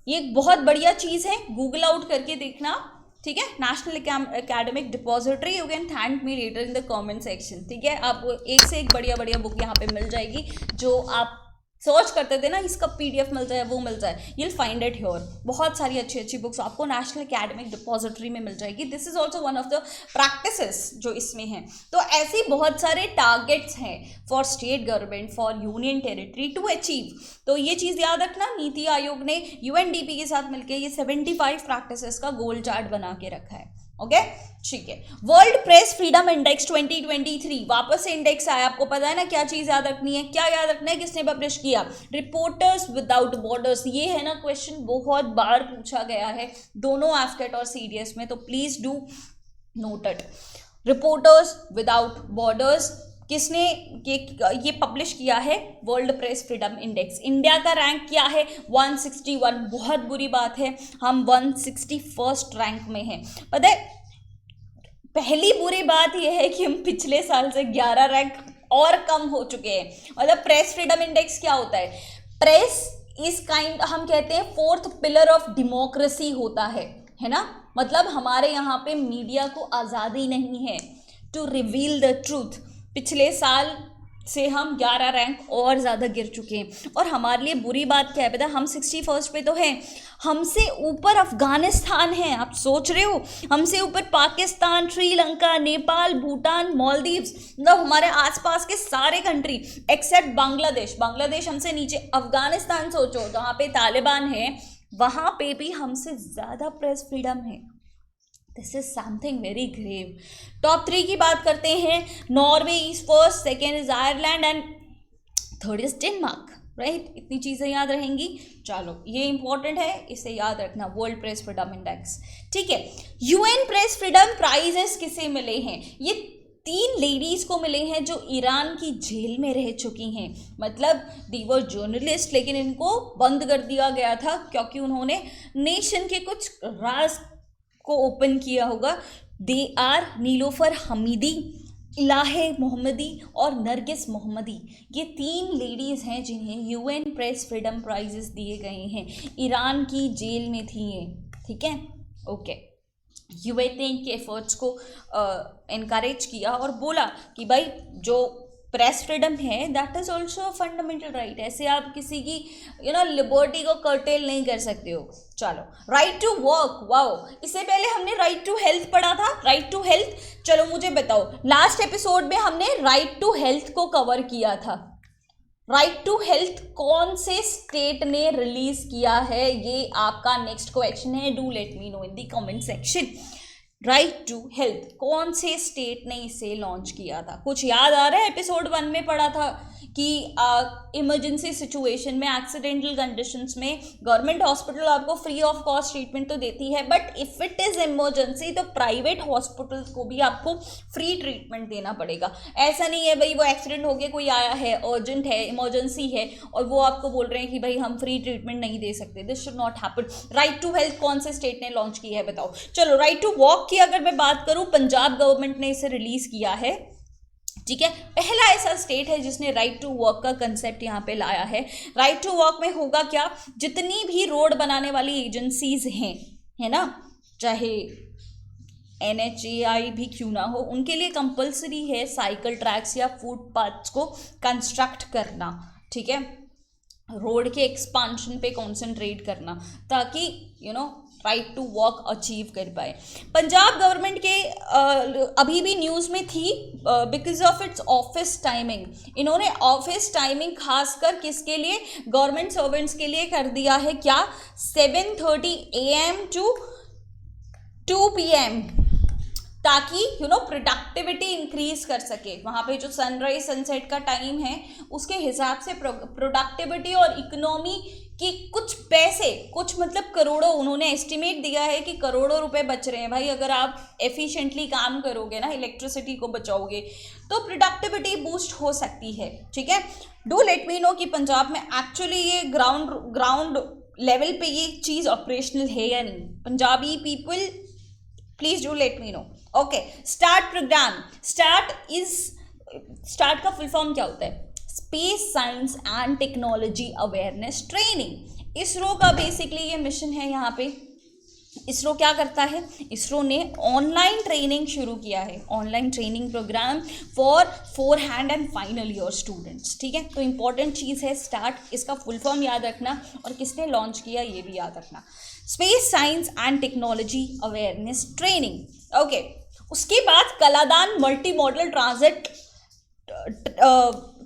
ये एक बहुत बढ़िया चीज़ है, गूगल आउट करके देखना, ठीक है। National academic depository, you can thank me later in the comment section, ठीक है। आपको एक से एक बढ़िया बढ़िया बुक यहाँ पे मिल जाएगी, जो आप सर्च करते थे ना इसका पीडीएफ मिल जाए, वो मिल जाए, यूल फाइंड इट हियर। बहुत सारी अच्छी अच्छी बुक्स आपको नेशनल एकेडमिक डिपॉजिटरी में मिल जाएगी। This is also one of the practices जो इसमें हैं। तो ऐसे बहुत सारे टारगेट्स हैं for state government, for union territory to achieve. तो ये चीज़ याद रखना, नीति आयोग ने यूएनडीपी के साथ मिलकर ये 75 प्रैक्टिसेस का गोल चार्ट बना के रखा है। ओके, ठीक है। वर्ल्ड प्रेस फ्रीडम इंडेक्स 2023 वापस से इंडेक्स आया, आपको पता है ना क्या चीज याद रखनी है, क्या याद रखना है, किसने पब्लिश किया? Reporters without borders. ये है ना क्वेश्चन बहुत बार पूछा गया है दोनों एफकेट और सीडीएस में, तो please do not it. Reporters without borders किसने ये पब्लिश किया है? World press freedom index. India का रैंक क्या है? 161। बहुत बुरी बात है, हम 161st रैंक में हैं। पता है, पहली बुरी बात यह है कि हम पिछले साल से 11 रैंक और कम हो चुके हैं। मतलब प्रेस फ्रीडम इंडेक्स क्या होता है? प्रेस इस काइंड, हम कहते हैं 4th पिलर ऑफ डेमोक्रेसी होता है ना। मतलब हमारे यहाँ पे मीडिया को आज़ादी नहीं है टू रिवील द ट्रूथ। पिछले साल से हम 11 रैंक और ज़्यादा गिर चुके हैं। और हमारे लिए बुरी बात क्या है पता है? हम 61st पे तो हैं, हमसे ऊपर अफगानिस्तान है। आप सोच रहे हो, हमसे ऊपर पाकिस्तान, श्रीलंका, नेपाल, भूटान, मालदीव्स, मतलब हमारे आसपास के सारे कंट्री एक्सेप्ट बांग्लादेश। बांग्लादेश हमसे नीचे। अफगानिस्तान सोचो, जहाँ पे तालिबान है, वहाँ पे भी हमसे ज़्यादा प्रेस फ्रीडम है। This is something very grave. Top 3 की बात करते हैं। Norway is first, second is Ireland and third is Denmark, right. इतनी चीज़ें याद रहेंगी। चलो, ये इंपॉर्टेंट है, इसे याद रखना, वर्ल्ड प्रेस फ्रीडम इंडेक्स, ठीक है। यूएन प्रेस फ्रीडम प्राइजेस किसे मिले हैं? ये 3 लेडीज को मिले हैं जो ईरान की जेल में रह चुकी हैं। मतलब दी वर जर्नलिस्ट, लेकिन इनको बंद कर दिया गया था क्योंकि उन्होंने नेशन के कुछ राज को ओपन किया होगा। दे आर नीलोफर हमीदी, इलाहे मोहम्मदी और नरगिस मोहम्मदी। ये 3 लेडीज़ हैं जिन्हें यूएन प्रेस फ्रीडम प्राइजेस दिए गए हैं। ईरान की जेल में थी ये, ठीक है, ओके। यूएन ने इनके एफर्ट्स को इनकरेज किया और बोला कि भाई जो प्रेस फ्रीडम है that is also a fundamental right. ऐसे आप किसी की लिबर्टी को कर्टेल नहीं कर सकते हो। चलो, राइट टू वर्क, वाओ। इससे पहले हमने राइट टू हेल्थ पढ़ा था। राइट टू हेल्थ, चलो मुझे बताओ, लास्ट एपिसोड में हमने राइट टू हेल्थ को कवर किया था। राइट टू हेल्थ कौन से स्टेट ने रिलीज किया है? ये आपका नेक्स्ट क्वेश्चन है। Do let me know in the comment section. Right to health कौन से स्टेट ने इसे लॉन्च किया था? कुछ याद आ रहा है? एपिसोड 1 में पढ़ा था कि इमरजेंसी सिचुएशन में, एक्सीडेंटल कंडीशंस में गवर्नमेंट हॉस्पिटल आपको फ्री ऑफ कॉस्ट ट्रीटमेंट तो देती है, but if it is emergency तो प्राइवेट हॉस्पिटल्स को भी आपको फ्री ट्रीटमेंट देना पड़ेगा। ऐसा नहीं है भाई वो एक्सीडेंट हो गया, कोई आया है, अर्जेंट है, इमरजेंसी है, और वो आपको बोल रहे हैं कि भाई हम फ्री ट्रीटमेंट नहीं दे सकते। This should not happen. Right to health कौन से स्टेट ने लॉन्च किया है बताओ? चलो, राइट टू वॉक की अगर मैं बात करूँ, पंजाब गवर्नमेंट ने इसे रिलीज़ किया है। ठीक है, पहला ऐसा स्टेट है जिसने राइट टू वर्क का कंसेप्ट यहाँ पे लाया है। राइट टू वर्क में होगा क्या, जितनी भी रोड बनाने वाली एजेंसीज हैं, है ना, चाहे NHAI भी क्यों ना हो, उनके लिए कंपलसरी है साइकिल ट्रैक्स या फुटपाथ्स को कंस्ट्रक्ट करना। ठीक है, रोड के एक्सपांशन पे कॉन्सेंट्रेट करना, ताकि राइट टू वर्क अचीव कर पाए। पंजाब गवर्नमेंट के अभी भी न्यूज़ में थी because of its office timing. इन्होंने ऑफिस टाइमिंग खासकर किसके लिए, गवर्नमेंट सर्वेंट्स के लिए कर दिया है क्या, 7:30 AM to 2 PM, ताकि प्रोडक्टिविटी इंक्रीज कर सके। वहाँ पे जो सनराइज सनसेट का टाइम है उसके हिसाब से प्रोडक्टिविटी और इकोनॉमी की कुछ पैसे, कुछ मतलब करोड़ों, उन्होंने एस्टिमेट दिया है कि करोड़ों रुपए बच रहे हैं भाई। अगर आप एफिशिएंटली काम करोगे ना, इलेक्ट्रिसिटी को बचाओगे, तो प्रोडक्टिविटी बूस्ट हो सकती है। ठीक है, डू लेट मी नो कि पंजाब में एक्चुअली ये ग्राउंड लेवल पे ये चीज़ ऑपरेशनल है या नहीं। Punjabi people please do let me no. Okay, start programme. Start का फुल फॉर्म क्या होता है, space science and technology awareness training. ISRO का बेसिकली ये मिशन है। यहाँ पे इसरो क्या करता है, इसरो ने ऑनलाइन ट्रेनिंग शुरू किया है, online training programme for 4th and final year students. ठीक है, तो इंपॉर्टेंट चीज़ है स्टार्ट, इसका फुल फॉर्म याद रखना और किसने लॉन्च किया ये भी याद रखना, space science and technology awareness training. Okay, उसके बाद Kaladan multi modal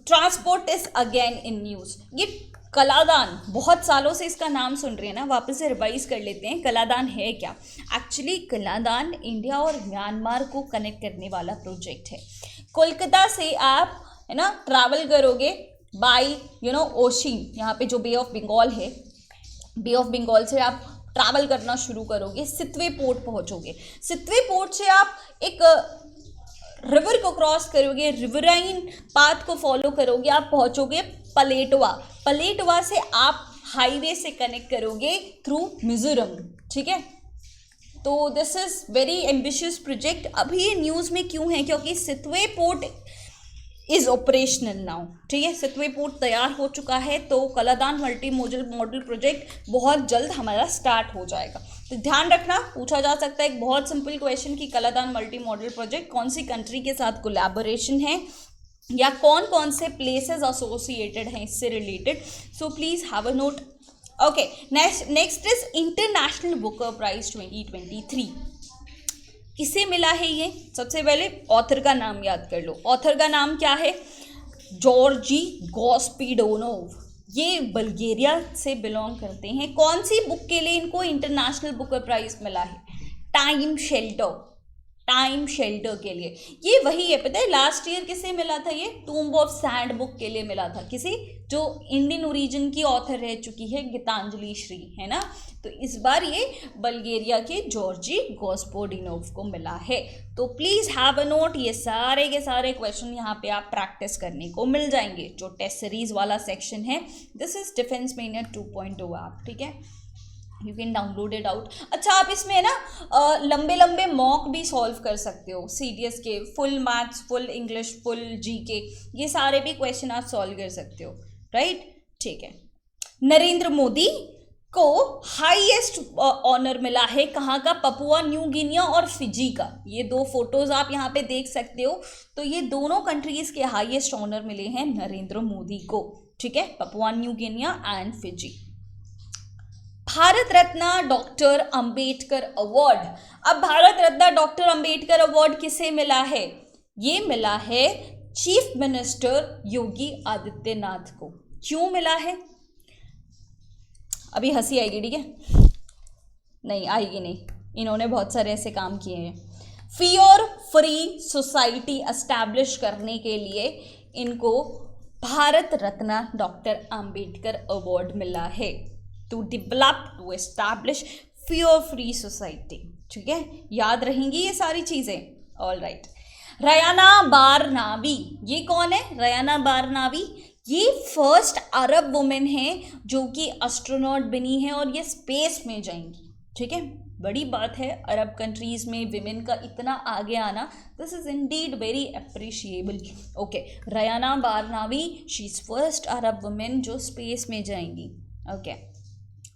transport is again in news. ये कलादान बहुत सालों से इसका नाम सुन रहे हैं ना, वापस से रिवाइज कर लेते हैं। कलादान है क्या, एक्चुअली कलादान इंडिया और म्यांमार को कनेक्ट करने वाला प्रोजेक्ट है। कोलकाता से आप है ना ट्रैवल करोगे बाय ओशिन, यहाँ पे जो बे ऑफ बंगाल है, बे ऑफ बंगाल से आप ट्रैवल करना शुरू करोगे, सितवे पोर्ट पहुँचोगे। सितवे पोर्ट से आप एक रिवर को क्रॉस करोगे, रिवराइन पाथ को फॉलो करोगे, आप पहुंचोगे पलेटवा। पलेटवा से आप हाईवे से कनेक्ट करोगे थ्रू मिजोरम। ठीक है, तो this is very ambitious project. अभी ये न्यूज़ में क्यों है, क्योंकि Sittwe port is operational now. ठीक है, सितवे पोर्ट तैयार हो चुका है, तो कलादान मल्टी मॉडल प्रोजेक्ट बहुत जल्द हमारा स्टार्ट हो जाएगा। तो ध्यान रखना, पूछा जा सकता है एक बहुत सिंपल क्वेश्चन कि कलादान मल्टी मॉडल प्रोजेक्ट कौन सी कंट्री के साथ कोलैबोरेशन है या कौन कौन से प्लेसेस एसोसिएटेड हैं इससे related. So please have a note. Okay, next is international Booker prize 2023। किसे मिला है ये, सबसे पहले ऑथर का नाम याद कर लो। ऑथर का नाम क्या है, जॉर्जी गोस्पिडोनोव। ये बल्गेरिया से बिलोंग करते हैं। कौन सी बुक के लिए इनको इंटरनेशनल बुकर प्राइज मिला है, टाइम शेल्टर के लिए। ये वही है, पता है लास्ट ईयर किसे मिला था, ये टूम्ब ऑफ सैंड बुक के लिए मिला था, किसी जो इंडियन ओरिजिन की ऑथर रह चुकी है, गीतांजलि श्री, है ना। तो इस बार ये बल्गेरिया के जॉर्जी गोस्पोडिनोव को मिला है। तो प्लीज हैव अ नोट, ये सारे के सारे क्वेश्चन यहाँ पे आप प्रैक्टिस करने को मिल जाएंगे। जो टेस्ट सीरीज वाला सेक्शन है, this is defence Meniere 2.0 app. ठीक है, you can download it out. अच्छा, आप इसमें है ना लंबे लंबे मॉक भी सॉल्व कर सकते हो, CDS के, full maths, full English, full GK, ये सारे भी क्वेश्चन आप सॉल्व कर सकते हो, राइट। ठीक है, नरेंद्र मोदी को हाईएस्ट ऑनर मिला है कहाँ का, पपुआ न्यू गिनिया और फिजी का। ये दो फोटोज आप यहाँ पे देख सकते हो। तो ये दोनों कंट्रीज के हाईएस्ट ऑनर मिले हैं नरेंद्र मोदी को। ठीक है, Papua new Guinea and Fiji. Bharat Ratna doctor Ambedkar award. अब भारत रत्न डॉक्टर अंबेडकर अवार्ड किसे मिला है, ये मिला है चीफ मिनिस्टर योगी आदित्यनाथ को। क्यों मिला है, अभी हंसी आएगी, ठीक है, नहीं आएगी नहीं, इन्होंने बहुत सारे ऐसे काम किए हैं। फियर फ्री सोसाइटी एस्टैब्लिश करने के लिए इनको भारत रत्न डॉक्टर अंबेडकर अवार्ड मिला है, to develop, to establish fear free society. ठीक है, याद रहेंगी ये सारी चीज़ें। ऑल राइट, रयाना बारनावी, ये कौन है, रयाना बारनावी ये फर्स्ट अरब वुमेन है जो कि एस्ट्रोनॉट बनी है और ये स्पेस में जाएंगी। ठीक है, बड़ी बात है अरब कंट्रीज़ में विमेन का इतना आगे आना, this is indeed very appreciable. Okay, Rayyanah Barnawi, she is first Arab women जो स्पेस में जाएंगी। ओके,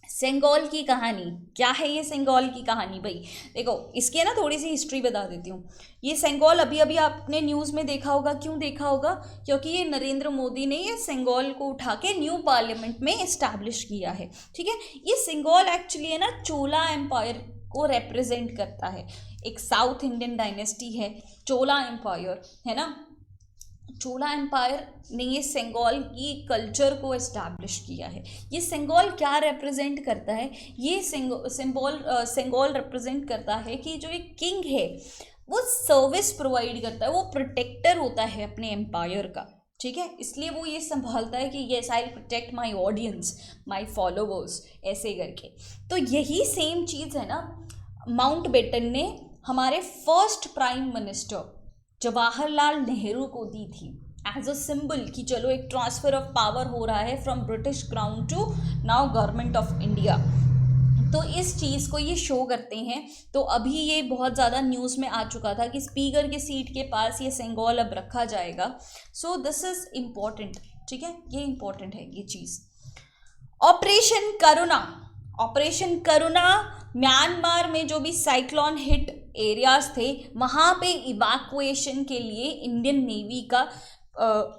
सेंगोल की कहानी क्या है? ये सेंगोल की कहानी भाई देखो, इसकी ना थोड़ी सी हिस्ट्री बता देती हूँ। ये सेंगोल अभी अभी आपने न्यूज़ में देखा होगा। क्यों देखा होगा? क्योंकि ये नरेंद्र मोदी ने ये सेंगोल को उठा के न्यू पार्लियामेंट में इस्टेब्लिश किया है। ठीक है, ये सेंगोल एक्चुअली है ना चोला एम्पायर को रिप्रेजेंट करता है। एक साउथ इंडियन डायनेस्टी है चोला एम्पायर, है ना। चोला एम्पायर ने ये सेंगोल की कल्चर को इस्टेब्लिश किया है। ये सेंगोल क्या रिप्रेजेंट करता है? ये सेंगोल रिप्रेजेंट करता है कि जो एक किंग है वो सर्विस प्रोवाइड करता है, वो प्रोटेक्टर होता है अपने एम्पायर का। ठीक है, इसलिए वो ये संभालता है कि yes I will protect my audience, my followers, ऐसे करके। तो यही सेम चीज़ है ना माउंटबेटन ने हमारे first prime minister Jawaharlal Nehru को दी थी एज अ सिंबल कि चलो एक ट्रांसफर ऑफ पावर हो रहा है from British crown to now government of India. तो इस चीज़ को ये शो करते हैं। तो अभी ये बहुत ज़्यादा न्यूज़ में आ चुका था कि स्पीकर के सीट के पास ये सेंगोल अब रखा जाएगा। So this is important. ठीक है, ये इम्पॉर्टेंट है ये चीज़। ऑपरेशन करुणा, ऑपरेशन करुणा म्यांमार में जो भी साइक्लोन हिट एरियाज थे वहाँ पे इवैक्यूएशन के लिए इंडियन नेवी का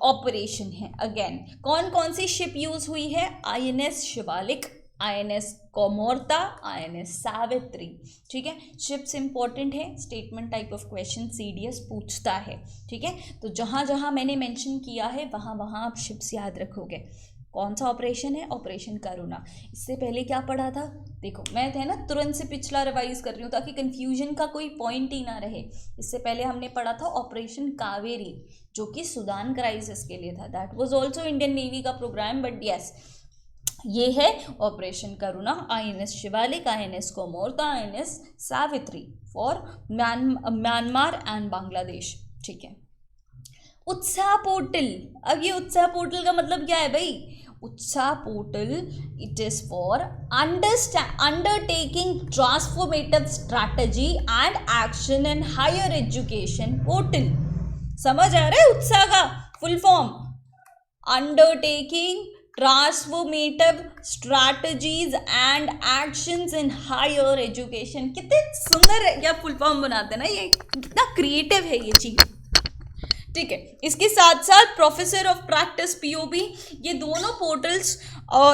ऑपरेशन है। अगेन कौन कौन सी शिप यूज़ हुई है? INS Shivalik, INS कोमोर्ता, INS Savitri. ठीक है, शिप्स इंपॉर्टेंट है, statement type of question CDS पूछता है। ठीक है, तो जहाँ जहाँ मैंने मेंशन किया है वहाँ वहाँ आप शिप्स याद रखोगे। कौन सा ऑपरेशन है? ऑपरेशन करुणा। इससे पहले क्या पढ़ा था? देखो मैं थे ना तुरंत से पिछला रिवाइज कर रही हूँ ताकि कंफ्यूजन का कोई पॉइंट ही ना रहे। इससे पहले हमने पढ़ा था ऑपरेशन कावेरी जो कि सूडान क्राइसिस के लिए था। That was also Indian navy का प्रोग्राम, बट यस ये है operation Karuna. INS Shivalik, INS कोमोर्ता, INS Savitri for Myanmar and Bangladesh. ठीक है, उत्साह पोर्टल। अब ये उत्साह पोर्टल का मतलब क्या है भाई? UTSAH portal it is for undertaking transformative strategy and action in higher education portal. समझ आ रहा है उत्साह का full form? Undertaking transformative strategies and actions in higher education. कितने सुंदर है क्या फुल फॉर्म बनाते हैं ना, ये कितना क्रिएटिव है ये चीज। ठीक है, इसके साथ साथ प्रोफेसर ऑफ प्रैक्टिस POP, ये दोनों पोर्टल्स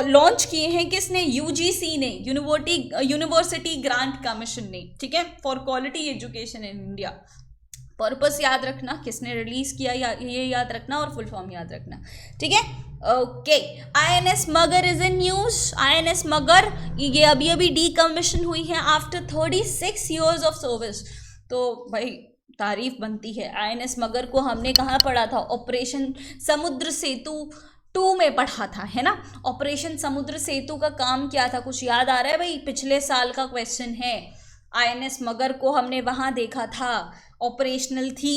लॉन्च किए हैं किसने? UGC ने, यूनिवर्सिटी ग्रांट कमीशन ने। ठीक है, for quality education in India. Purpose याद रखना, किसने रिलीज किया ये याद रखना और फुल फॉर्म याद रखना। ठीक है, ओके। INS मगर इज इन न्यूज। INS मगर ये अभी अभी डीकमीशन हुई है आफ्टर 36 years ऑफ सर्विस। तो भाई तारीफ बनती है। INS मगर को हमने कहाँ पढ़ा था? ऑपरेशन समुद्र सेतु 2 में पढ़ा था, है ना। ऑपरेशन समुद्र सेतु का काम क्या था? कुछ याद आ रहा है भाई? पिछले साल का क्वेश्चन है। INS मगर को हमने वहाँ देखा था, ऑपरेशनल थी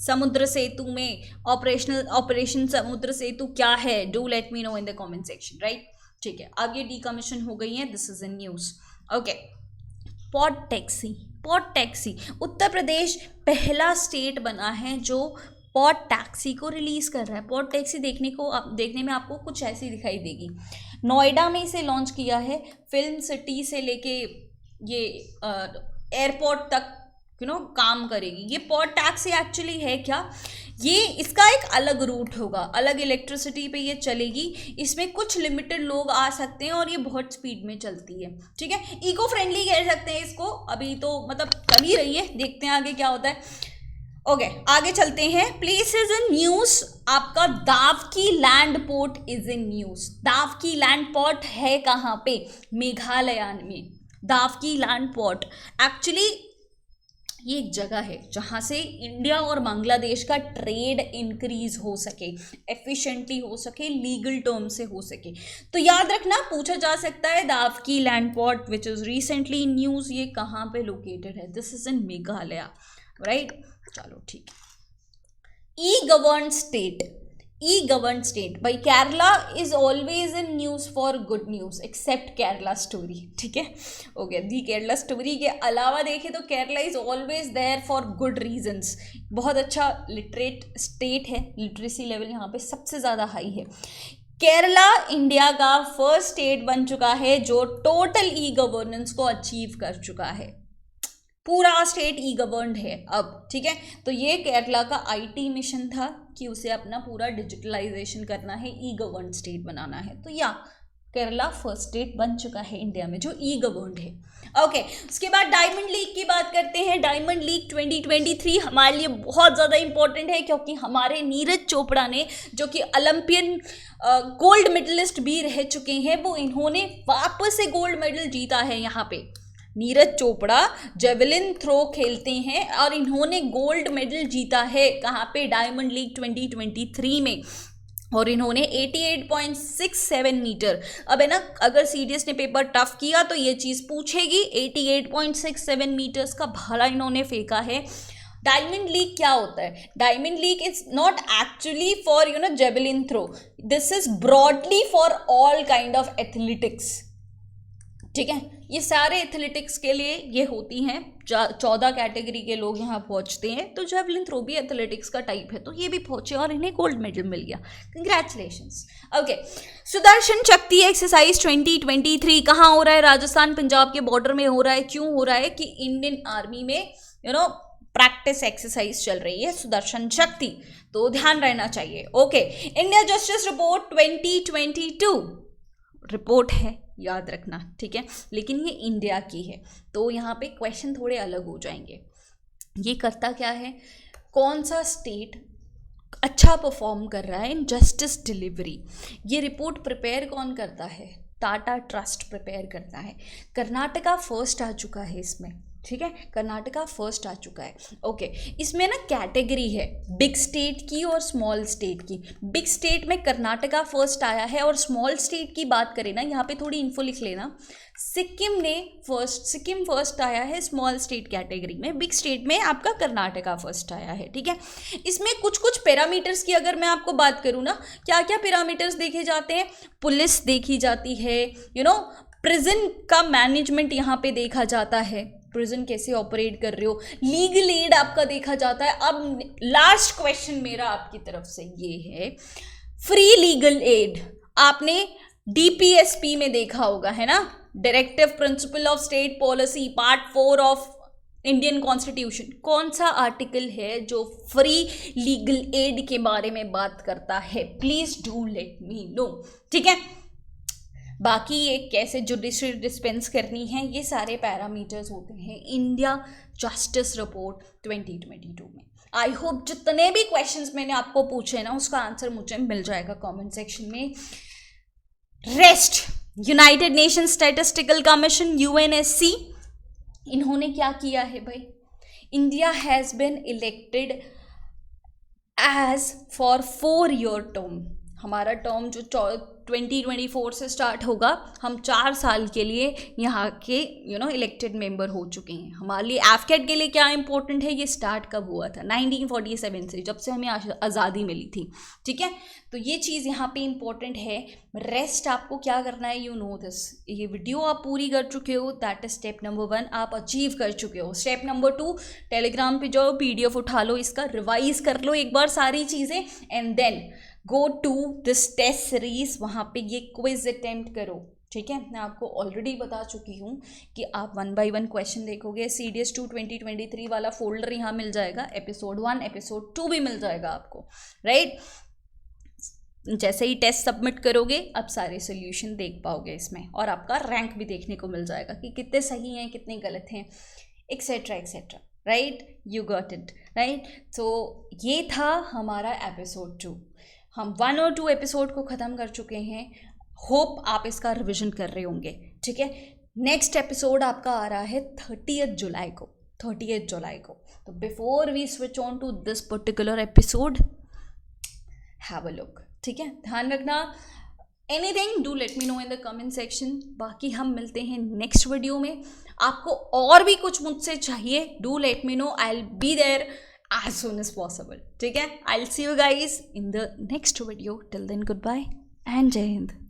समुद्र सेतु में। ऑपरेशन समुद्र सेतु क्या है? Do let me know in the comment section, right. ठीक है, आगे डीकमीशन हो गई है, this is in news. Okay, pod taxi. Pod taxi, Uttar Pradesh पहला स्टेट बना है जो पॉड टैक्सी को रिलीज़ कर रहा है। पॉड टैक्सी देखने में आपको कुछ ऐसी दिखाई देगी। नोएडा में इसे लॉन्च किया है। फिल्म सिटी से लेके ये एयरपोर्ट तक काम करेगी। ये पॉड टैक्सी एक्चुअली है क्या? ये इसका एक अलग रूट होगा, अलग इलेक्ट्रिसिटी पे ये चलेगी। इसमें कुछ लिमिटेड लोग आ सकते हैं और ये बहुत स्पीड में चलती है। ठीक है, इको फ्रेंडली कह सकते हैं इसको। अभी तो मतलब कर ही रही है, देखते हैं आगे क्या होता है। ओके, आगे चलते हैं। प्लेसेस इन न्यूज़, आपका Dawki land port is in news. Dawki land port है कहाँ पे? मेघालय में। दावकी लैंड पोर्ट एक्चुअली ये एक जगह है जहाँ से इंडिया और बांग्लादेश का ट्रेड इंक्रीज हो सके, एफिशिएंटली हो सके, लीगल टर्म से हो सके। तो याद रखना, पूछा जा सकता है Dawki land port which is recently in news, ये कहाँ पे लोकेटेड है? This is in Meghalaya, right. चलो ठीक है। E govern state. E govern state, भाई Kerala is always in news for good news except Kerala story, ठीक है, ओके, दी केरला स्टोरी के अलावा देखें तो Kerala is always there for good reasons. बहुत अच्छा लिटरेट स्टेट है, लिटरेसी लेवल यहाँ पे सबसे ज़्यादा हाई है। केरला इंडिया का फर्स्ट स्टेट बन चुका है जो टोटल ई गवर्नेंस को अचीव कर चुका है, पूरा स्टेट ई गवर्नड है अब, ठीक है। तो ये केरला का आईटी मिशन था कि उसे अपना पूरा डिजिटलाइजेशन करना है, ई गवर्न स्टेट बनाना है। तो या केरला फर्स्ट स्टेट बन चुका है इंडिया में जो ई गवर्नड है। ओके, उसके बाद डायमंड लीग की बात करते हैं। डायमंड लीग 2023 हमारे लिए बहुत ज़्यादा इंपॉर्टेंट है क्योंकि हमारे नीरज चोपड़ा ने, जो कि ओलंपियन गोल्ड मेडलिस्ट भी रह चुके हैं, वो इन्होंने वापस से गोल्ड मेडल जीता है। यहाँ पे नीरज चोपड़ा जेवलिन थ्रो खेलते हैं और इन्होंने गोल्ड मेडल जीता है कहाँ पे, डायमंड लीग 2023 में, और इन्होंने 88.67 मीटर, अब है ना, अगर सीडीएस ने पेपर टफ किया तो ये चीज़ पूछेगी, 88.67 मीटर्स का भाला इन्होंने फेंका है। डायमंड लीग क्या होता है? Diamond league is not actually for javelin throw, this is broadly for all kind of athletics, ठीक है। ये सारे एथलेटिक्स के लिए ये होती हैं, 14 कैटेगरी के लोग यहाँ पहुँचते हैं, तो जेवलिन थ्रो भी एथलेटिक्स का टाइप है, तो ये भी पहुँचे और इन्हें गोल्ड मेडल मिल गया, कंग्रेचुलेशंस। ओके, सुदर्शन शक्ति एक्सरसाइज 2023 कहाँ हो रहा है? राजस्थान पंजाब के बॉर्डर में हो रहा है। क्यों हो रहा है? कि इंडियन आर्मी में प्रैक्टिस एक्सरसाइज चल रही है सुदर्शन शक्ति, तो ध्यान रहना चाहिए। Okay, India justice report 2022 report है, याद रखना, ठीक है, लेकिन ये इंडिया की है, तो यहाँ पे क्वेश्चन थोड़े अलग हो जाएंगे। ये करता क्या है, कौन सा स्टेट अच्छा परफॉर्म कर रहा है इन जस्टिस डिलीवरी, ये रिपोर्ट प्रिपेयर कौन करता है? टाटा ट्रस्ट प्रिपेयर करता है। कर्नाटका फर्स्ट आ चुका है इसमें, ठीक है, कर्नाटका फर्स्ट आ चुका है। ओके, इसमें ना कैटेगरी है बिग स्टेट की और स्मॉल स्टेट की। बिग स्टेट में कर्नाटका फर्स्ट आया है, और स्मॉल स्टेट की बात करें ना, यहाँ पे थोड़ी इन्फो लिख लेना, सिक्किम फर्स्ट आया है स्मॉल स्टेट कैटेगरी में, बिग स्टेट में आपका कर्नाटका फर्स्ट आया है, ठीक है। इसमें कुछ कुछ पैरामीटर्स की अगर मैं आपको बात करूँ ना, क्या क्या पैरामीटर्स देखे जाते हैं? पुलिस देखी जाती है, प्रिजन का मैनेजमेंट यहाँ पे देखा जाता है, प्रिजन कैसे ऑपरेट कर रहे हो, लीगल एड आपका देखा जाता है। अब लास्ट क्वेश्चन मेरा आपकी तरफ से ये है, फ्री लीगल एड आपने डीपीएसपी में देखा होगा, है ना, directive principle of state policy part 4 of Indian constitution. कौन सा आर्टिकल है जो फ्री लीगल एड के बारे में बात करता है? Please do let me no, ठीक है। बाकी ये कैसे जुडिशरी डिस्पेंस करनी है, ये सारे पैरामीटर्स होते हैं इंडिया जस्टिस रिपोर्ट 2022 में। आई होप जितने भी क्वेश्चंस मैंने आपको पूछे ना, उसका आंसर मुझे मिल जाएगा कमेंट सेक्शन में। Rest, United Nation statistical commission UNSC, इन्होंने क्या किया है भाई? India has been elected as for 4-year term. हमारा टर्म जो 2024 से स्टार्ट होगा, हम 4 साल के लिए यहाँ के इलेक्टेड मेंबर हो चुके हैं। हमारे लिए एफकेट के लिए क्या इंपॉर्टेंट है, ये स्टार्ट कब हुआ था? 1947 से, जब से हमें आज़ादी मिली थी, ठीक है। तो ये चीज़ यहाँ पे इंपॉर्टेंट है। रेस्ट आपको क्या करना है, यू नो दिस, ये वीडियो आप पूरी कर चुके हो, दैट इज स्टेप नंबर 1 आप अचीव कर चुके हो। स्टेप नंबर 2, टेलीग्राम पे जाओ, PDF उठा लो, इसका रिवाइज कर लो एक बार सारी चीज़ें, and then go to this test series, वहाँ पे ये क्विज अटेम्प्ट करो, ठीक है। मैं आपको ऑलरेडी बता चुकी हूँ कि आप 1 by 1 क्वेश्चन देखोगे। CDS 2 2023 वाला फोल्डर यहाँ मिल जाएगा, एपिसोड 1 एपिसोड 2 भी मिल जाएगा आपको, राइट। जैसे ही टेस्ट सबमिट करोगे आप सारे सोल्यूशन देख पाओगे इसमें, और आपका रैंक भी देखने को मिल जाएगा कि कितने सही हैं, कितने गलत हैं, etcetera etcetera, right. You got it, right. तो ये था हमारा एपिसोड 2। हम 1 और 2 एपिसोड को ख़त्म कर चुके हैं। होप आप इसका रिविजन कर रहे होंगे, ठीक है। नेक्स्ट एपिसोड आपका आ रहा है 30th जुलाई को, 30th जुलाई को। तो before we switch on to this particular episode, have a look, ठीक है। ध्यान रखना, anything do let me know in the comment section. बाकी हम मिलते हैं नेक्स्ट वीडियो में। आपको और भी कुछ मुझसे चाहिए, do let me know, I will be there as soon as possible. ठीक है, I'll see you guys in the next video. Till then, goodbye and Jai Hind.